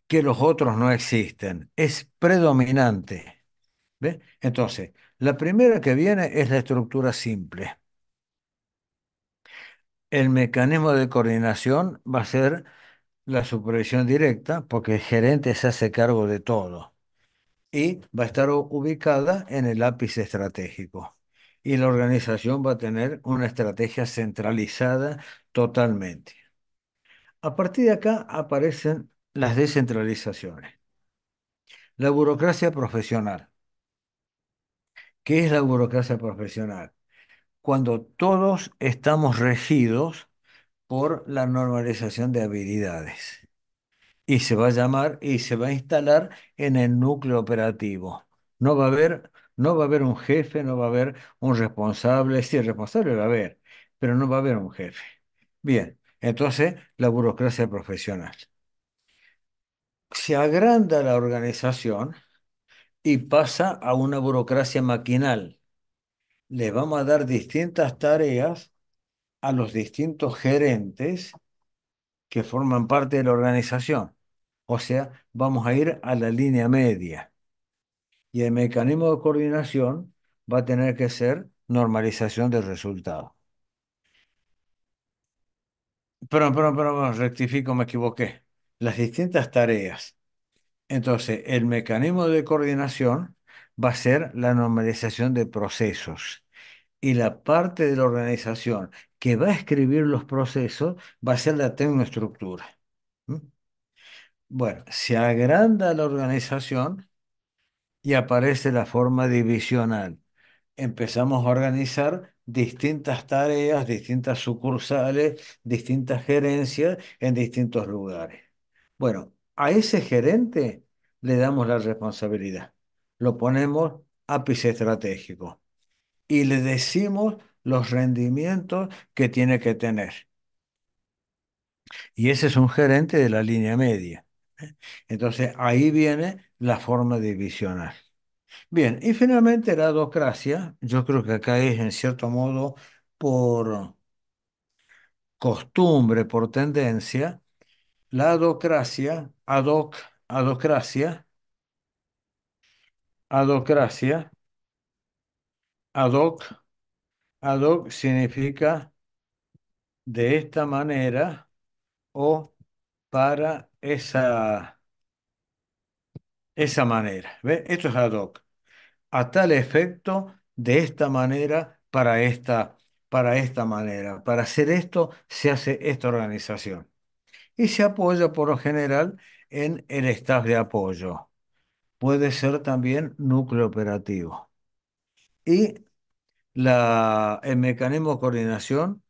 que los otros no existen, es predominante. ¿Ve? Entonces, la primera que viene es la estructura simple. El mecanismo de coordinación va a ser la supervisión directa, porque el gerente se hace cargo de todo y va a estar ubicada en el ápice estratégico. Y la organización va a tener una estrategia centralizada totalmente. A partir de acá aparecen las descentralizaciones. La burocracia profesional. ¿Qué es la burocracia profesional? Cuando todos estamos regidos por la normalización de habilidades. Y se va a llamar y se va a instalar en el núcleo operativo. No va a haber un jefe, no va a haber un responsable. Sí, el responsable va a haber, pero no va a haber un jefe. Bien, entonces la burocracia profesional. Se agranda la organización y pasa a una burocracia maquinal. Le vamos a dar distintas tareas a los distintos gerentes que forman parte de la organización. O sea, vamos a ir a la línea media. Y el mecanismo de coordinación va a tener que ser normalización del resultado. Rectifico, me equivoqué. Las distintas tareas. Entonces, el mecanismo de coordinación va a ser la normalización de procesos. Y la parte de la organización que va a escribir los procesos va a ser la tecnoestructura. ¿Mm? Bueno, se agranda la organización y aparece la forma divisional. Empezamos a organizar distintas tareas, distintas sucursales, distintas gerencias en distintos lugares. Bueno, a ese gerente le damos la responsabilidad. Lo ponemos ápice estratégico y le decimos los rendimientos que tiene que tener. Y ese es un gerente de la línea media. Entonces ahí viene la forma divisional. Bien, y finalmente la adocracia, yo creo que acá es en cierto modo por costumbre, por tendencia, la adocracia, adocracia, adocracia, adoc, adoc significa de esta manera o para esa manera. ¿Ve? Esto es ad hoc. A tal efecto, de esta manera, para esta manera. Para hacer esto, se hace esta organización. Y se apoya por lo general en el staff de apoyo. Puede ser también núcleo operativo. Y el mecanismo de coordinación,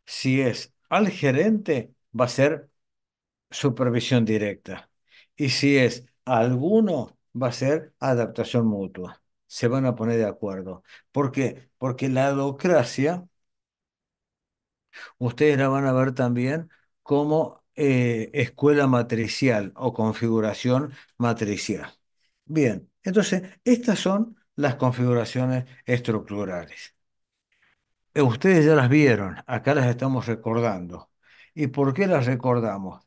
si es al gerente, va a ser supervisión directa. Y si es alguno, va a ser adaptación mutua. Se van a poner de acuerdo. ¿Por qué? Porque la adocracia Ustedes la van a ver también como escuela matricial o configuración matricial. Bien, entonces estas son las configuraciones estructurales. Ustedes ya las vieron, acá las estamos recordando. ¿Y por qué las recordamos?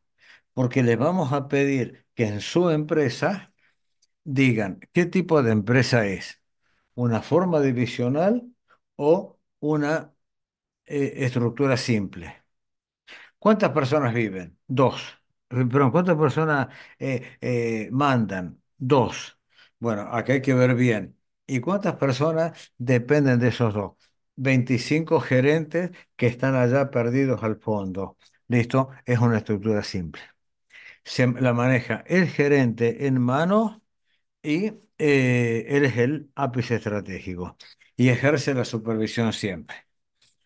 Porque les vamos a pedir que en su empresa digan qué tipo de empresa es, una forma divisional o una estructura simple. ¿Cuántas personas viven? Dos. Perdón, ¿cuántas personas mandan? Dos. Bueno, acá hay que ver bien. ¿Y cuántas personas dependen de esos dos? 25 gerentes que están allá perdidos al fondo. ¿Listo? Es una estructura simple. Se la maneja el gerente en mano y él es el ápice estratégico y ejerce la supervisión siempre.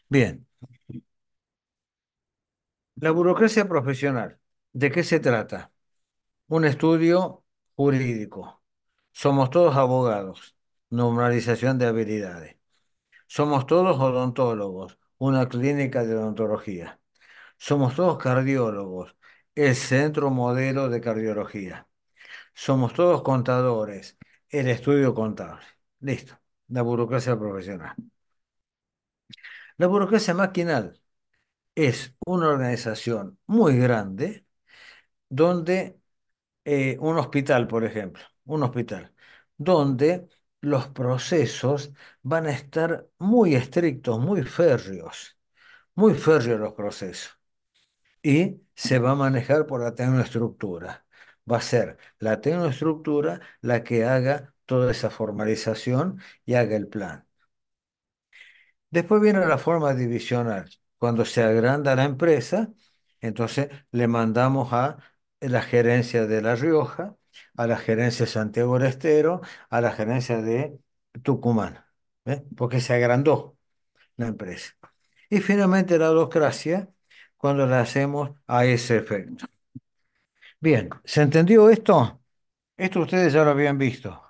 Bien. La burocracia profesional, ¿de qué se trata? Un estudio jurídico. Somos todos abogados, normalización de habilidades. Somos todos odontólogos, una clínica de odontología. Somos todos cardiólogos, el centro modelo de cardiología. Somos todos contadores, el estudio contable. Listo, la burocracia profesional. La burocracia maquinal es una organización muy grande donde un hospital, por ejemplo, un hospital, donde los procesos van a estar muy estrictos, muy férreos los procesos. Y se va a manejar por la tecnoestructura. Va a ser la tecnoestructura la que haga toda esa formalización y haga el plan. Después viene la forma divisional. Cuando se agranda la empresa, entonces le mandamos a la gerencia de La Rioja, a la gerencia de Santiago del Estero, a la gerencia de Tucumán, ¿eh? Porque se agrandó la empresa. Y finalmente la burocracia, cuando la hacemos a ese efecto. Bien, ¿se entendió esto? Esto ustedes ya lo habían visto.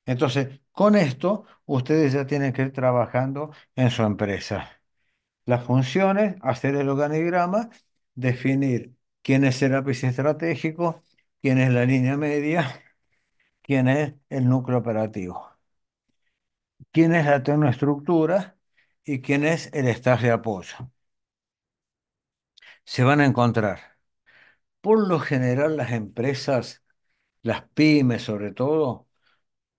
Entonces, con esto, ustedes ya tienen que ir trabajando en su empresa. Las funciones, hacer el organigrama, definir quién es el ápice estratégico, quién es la línea media, quién es el núcleo operativo, quién es la tecnoestructura y quién es el staff de apoyo. Se van a encontrar. Por lo general, las empresas, las pymes sobre todo,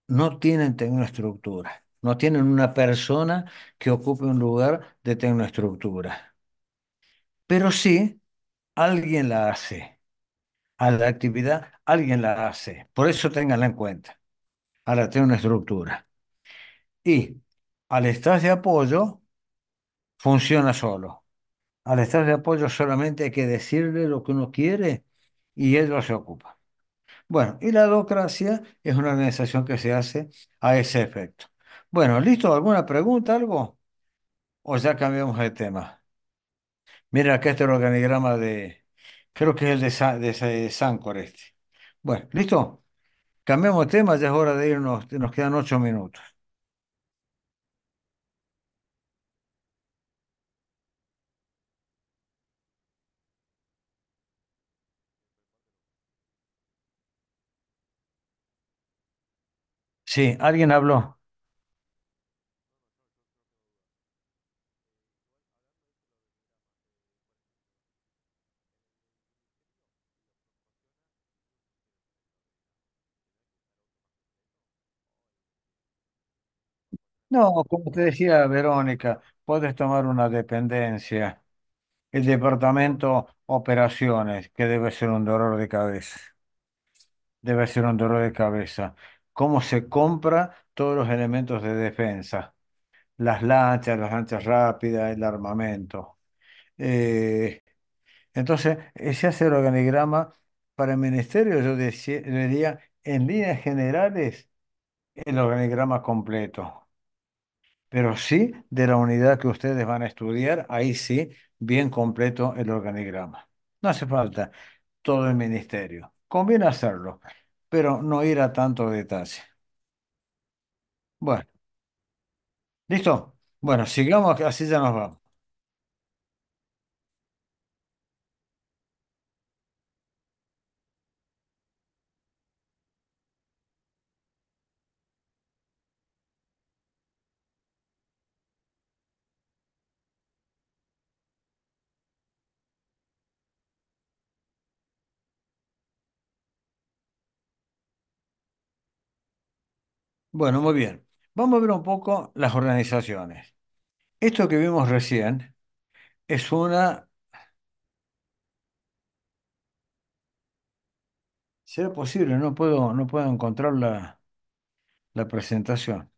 no tienen tecnoestructura, no tienen una persona que ocupe un lugar de tecnoestructura, pero sí alguien la hace. A la actividad, alguien la hace. Por eso ténganla en cuenta. Ahora tiene una estructura. Y al staff de apoyo funciona solo. Al staff de apoyo solamente hay que decirle lo que uno quiere y él lo se ocupa. Bueno, y la docracia es una organización que se hace a ese efecto. Bueno, ¿listo? ¿Alguna pregunta, algo? ¿O ya cambiamos de tema? Mira, acá está el organigrama de, creo que es el de Sancor este. Bueno, ¿listo? Cambiamos de tema, ya es hora de irnos, nos quedan 8 minutos. Sí, ¿alguien habló? No, como te decía Verónica, puedes tomar una dependencia, el departamento operaciones, que debe ser un dolor de cabeza, debe ser un dolor de cabeza. ¿Cómo se compra todos los elementos de defensa? Las lanchas rápidas, el armamento. Eh, entonces, se hace el organigrama para el ministerio, yo diría, en líneas generales, el organigrama completo. Pero sí de la unidad que ustedes van a estudiar, ahí sí, bien completo el organigrama. No hace falta todo el ministerio. Conviene hacerlo, pero no ir a tanto detalle. Bueno, ¿listo? Bueno, sigamos, que así ya nos vamos. Bueno, muy bien. Vamos a ver un poco las organizaciones. Esto que vimos recién es una... ¿Será posible? No puedo encontrar la presentación.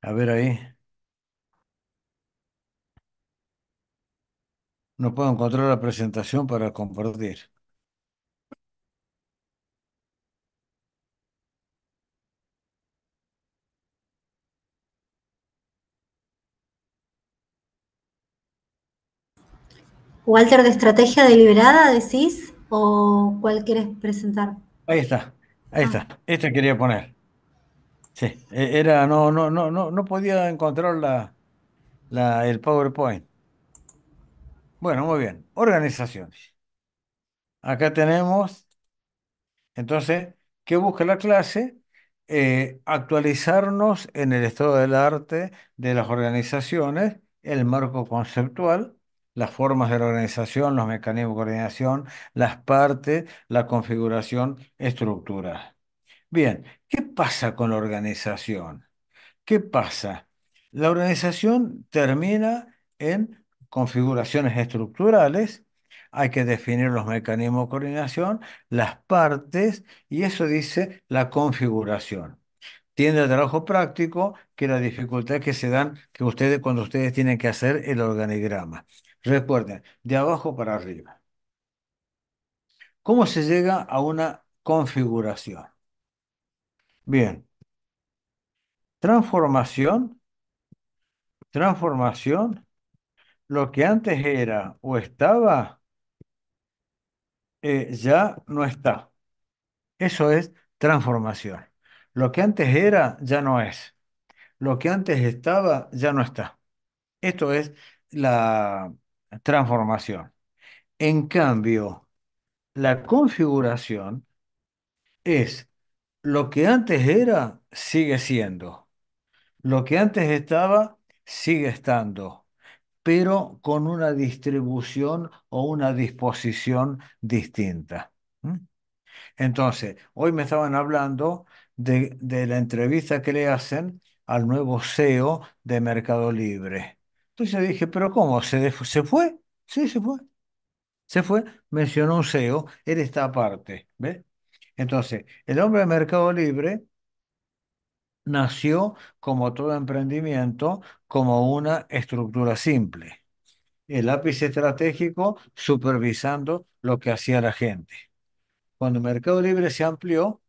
A ver ahí. No puedo encontrar la presentación para compartir. Walter, de estrategia deliberada, decís, o cuál quieres presentar. Ahí está. Ahí Ah, está. Esta quería poner. Sí. Era, no podía encontrar el PowerPoint. Bueno, muy bien. Organizaciones. Acá tenemos, entonces, ¿qué busca la clase? Actualizarnos en el estado del arte de las organizaciones, el marco conceptual, las formas de la organización, los mecanismos de coordinación, las partes, la configuración, estructura. Bien, ¿qué pasa con la organización? ¿Qué pasa? La organización termina en configuraciones estructurales, hay que definir los mecanismos de coordinación, las partes, y eso dice la configuración. Tiene el trabajo práctico que la dificultad que se dan que ustedes cuando ustedes tienen que hacer el organigrama. Recuerden, de abajo para arriba. ¿Cómo se llega a una configuración? Bien, transformación, transformación. Lo que antes era o estaba, ya no está. Eso es transformación. Lo que antes era, ya no es. Lo que antes estaba, ya no está. Esto es la transformación. En cambio, la configuración es lo que antes era, sigue siendo. Lo que antes estaba, sigue estando, pero con una distribución o una disposición distinta. ¿Mm? Entonces, hoy me estaban hablando de la entrevista que le hacen al nuevo CEO de Mercado Libre. Entonces dije, pero ¿cómo? ¿Se fue? Sí, se fue. Se fue, mencionó un CEO, él está aparte. ¿Ves? Entonces, el hombre de Mercado Libre nació, como todo emprendimiento, como una estructura simple. El lápiz estratégico supervisando lo que hacía la gente. Cuando Mercado Libre se amplió,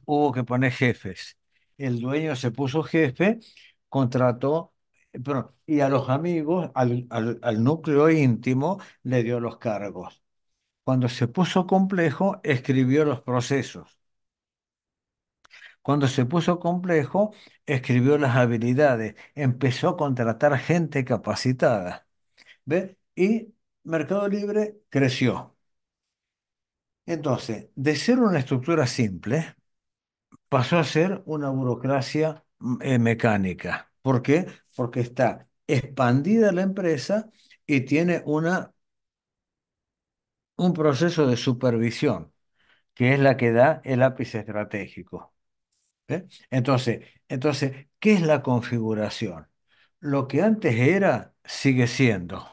hubo que poner jefes. El dueño se puso jefe, contrató, y a los amigos, al núcleo íntimo, le dio los cargos. Cuando se puso complejo, escribió los procesos. Cuando se puso complejo, escribió las habilidades. Empezó a contratar gente capacitada. ¿Ve? Y Mercado Libre creció. Entonces, de ser una estructura simple, pasó a ser una burocracia mecánica. ¿Por qué? Porque está expandida la empresa y tiene un proceso de supervisión, que es la que da el lápiz estratégico. ¿Eh? Entonces, ¿qué es la configuración? Lo que antes era, sigue siendo.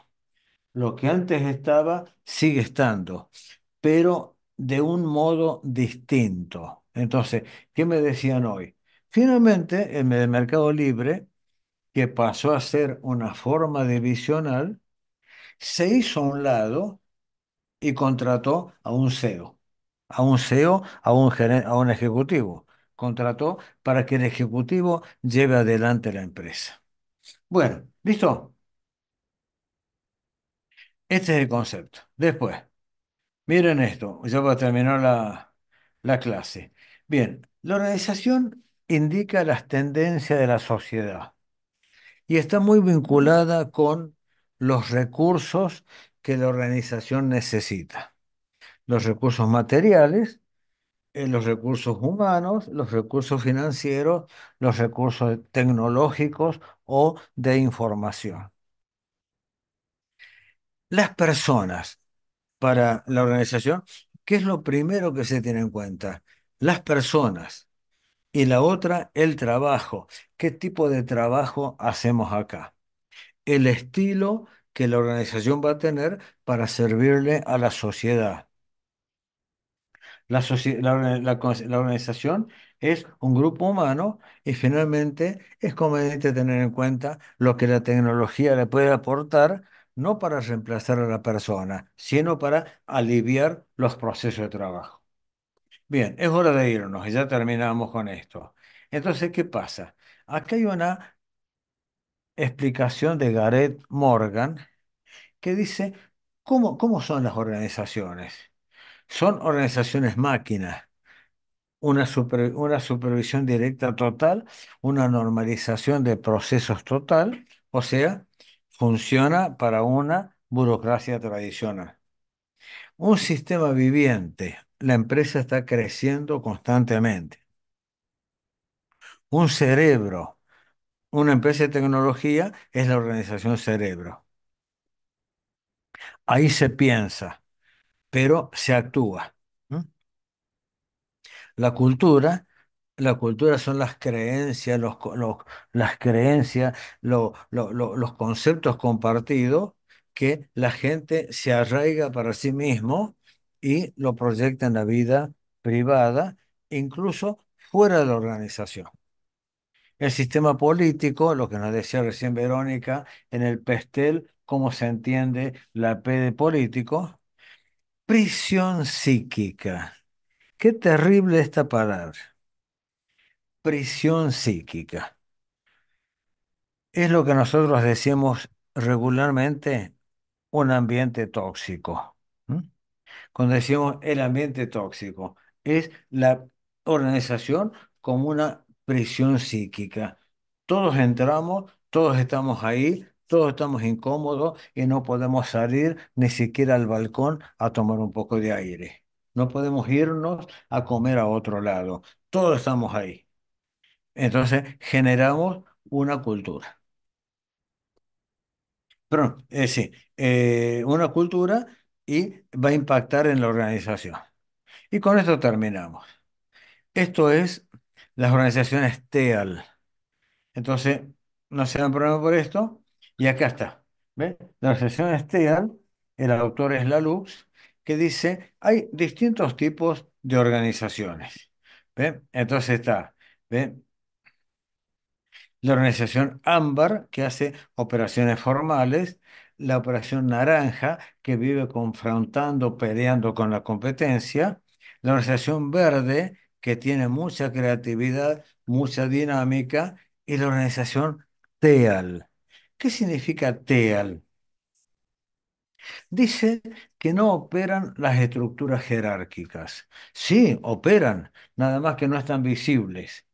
Lo que antes estaba, sigue estando, pero de un modo distinto. Entonces, ¿qué me decían hoy? Finalmente, el Mercado Libre, que pasó a ser una forma divisional, se hizo a un lado y contrató a un CEO, a un ejecutivo. Contrató para que el ejecutivo lleve adelante la empresa. Bueno, ¿listo? Este es el concepto. Después. Miren esto, ya para terminar la clase. Bien, la organización indica las tendencias de la sociedad y está muy vinculada con los recursos que la organización necesita. Los recursos materiales, los recursos humanos, los recursos financieros, los recursos tecnológicos o de información. Las personas para la organización, ¿qué es lo primero que se tiene en cuenta? Las personas. Y la otra, el trabajo. ¿Qué tipo de trabajo hacemos acá? El estilo que la organización va a tener para servirle a la sociedad. La organización es un grupo humano y finalmente es conveniente tener en cuenta lo que la tecnología le puede aportar, no para reemplazar a la persona, sino para aliviar los procesos de trabajo. Bien, es hora de irnos y ya terminamos con esto. Entonces, ¿qué pasa? Aquí hay una explicación de Gareth Morgan que dice, ¿cómo son las organizaciones? Son organizaciones máquinas, una supervisión directa total, una normalización de procesos total, o sea, funciona para una burocracia tradicional. Un sistema viviente, la empresa está creciendo constantemente. Un cerebro, una empresa de tecnología es la organización cerebro. Ahí se piensa, pero se actúa. ¿M? La cultura, la cultura son las creencias, las creencias, los conceptos compartidos que la gente se arraiga para sí mismo y lo proyecta en la vida privada, incluso fuera de la organización. El sistema político, lo que nos decía recién Verónica, en el Pestel, cómo se entiende la P de político. Prisión psíquica. Qué terrible esta palabra. Prisión psíquica. Es lo que nosotros decimos regularmente un ambiente tóxico. ¿M? Cuando decimos el ambiente tóxico, es la organización como una prisión psíquica. Todos entramos, todos estamos ahí, todos estamos incómodos y no podemos salir ni siquiera al balcón a tomar un poco de aire. No podemos irnos a comer a otro lado. Todos estamos ahí. Entonces generamos una cultura. Perdón, sí, una cultura y va a impactar en la organización. Y con esto terminamos. Esto es las organizaciones TEAL. Entonces, no se dan problema por esto. Y acá está. ¿Ve? La organización TEAL, el autor es Lalux, que dice, hay distintos tipos de organizaciones. ¿Ve? Entonces está, ¿ve? La organización Ámbar, que hace operaciones formales, la operación Naranja, que vive confrontando, peleando con la competencia, la organización Verde, que tiene mucha creatividad, mucha dinámica, y la organización TEAL. ¿Qué significa TEAL? Dice que no operan las estructuras jerárquicas. Sí, operan, nada más que no están visibles.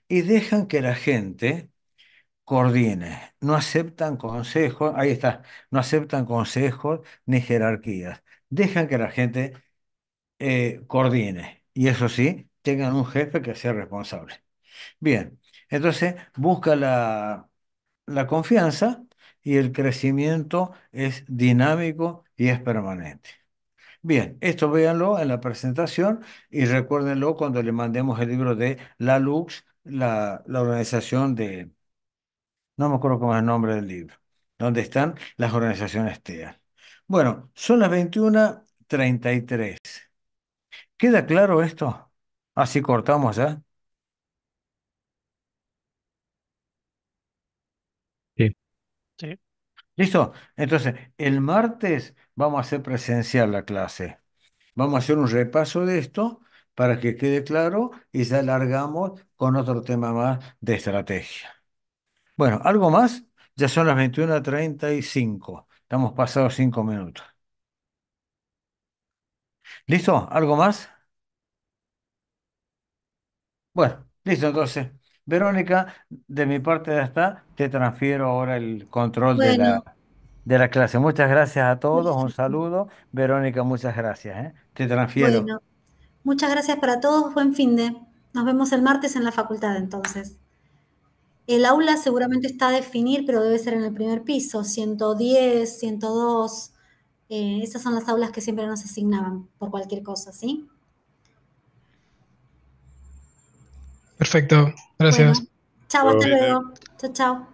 Y dejan que la gente coordine. No aceptan consejos, ahí está, no aceptan consejos ni jerarquías. Dejan que la gente coordine. Y eso sí, tengan un jefe que sea responsable. Bien, entonces busca la confianza y el crecimiento es dinámico y es permanente. Bien, esto véanlo en la presentación y recuérdenlo cuando le mandemos el libro de La Lux, la organización de no me acuerdo cómo es el nombre del libro, donde están las organizaciones TEA. Bueno, son las 21:33. ¿Queda claro esto? Así cortamos ya. Sí. Sí. ¿Listo? Entonces, el martes vamos a hacer presencial la clase. Vamos a hacer un repaso de esto para que quede claro y ya largamos con otro tema más de estrategia. Bueno, ¿algo más? Ya son las 21:35. Estamos pasados 5 minutos. ¿Listo? ¿Algo más? Bueno, listo, entonces. Verónica, de mi parte ya está. Te transfiero ahora el control de Bueno, la clase. Muchas gracias a todos. Un buenísimo. saludo. Verónica, muchas gracias, ¿eh? Te transfiero. Bueno, muchas gracias para todos. Buen fin de. Nos vemos el martes en la facultad entonces. El aula seguramente está a definir, pero debe ser en el primer piso, 110, 102. Esas son las aulas que siempre nos asignaban por cualquier cosa, ¿sí? Perfecto, gracias. Bueno, chao, hasta Bueno. luego. Chao, chao.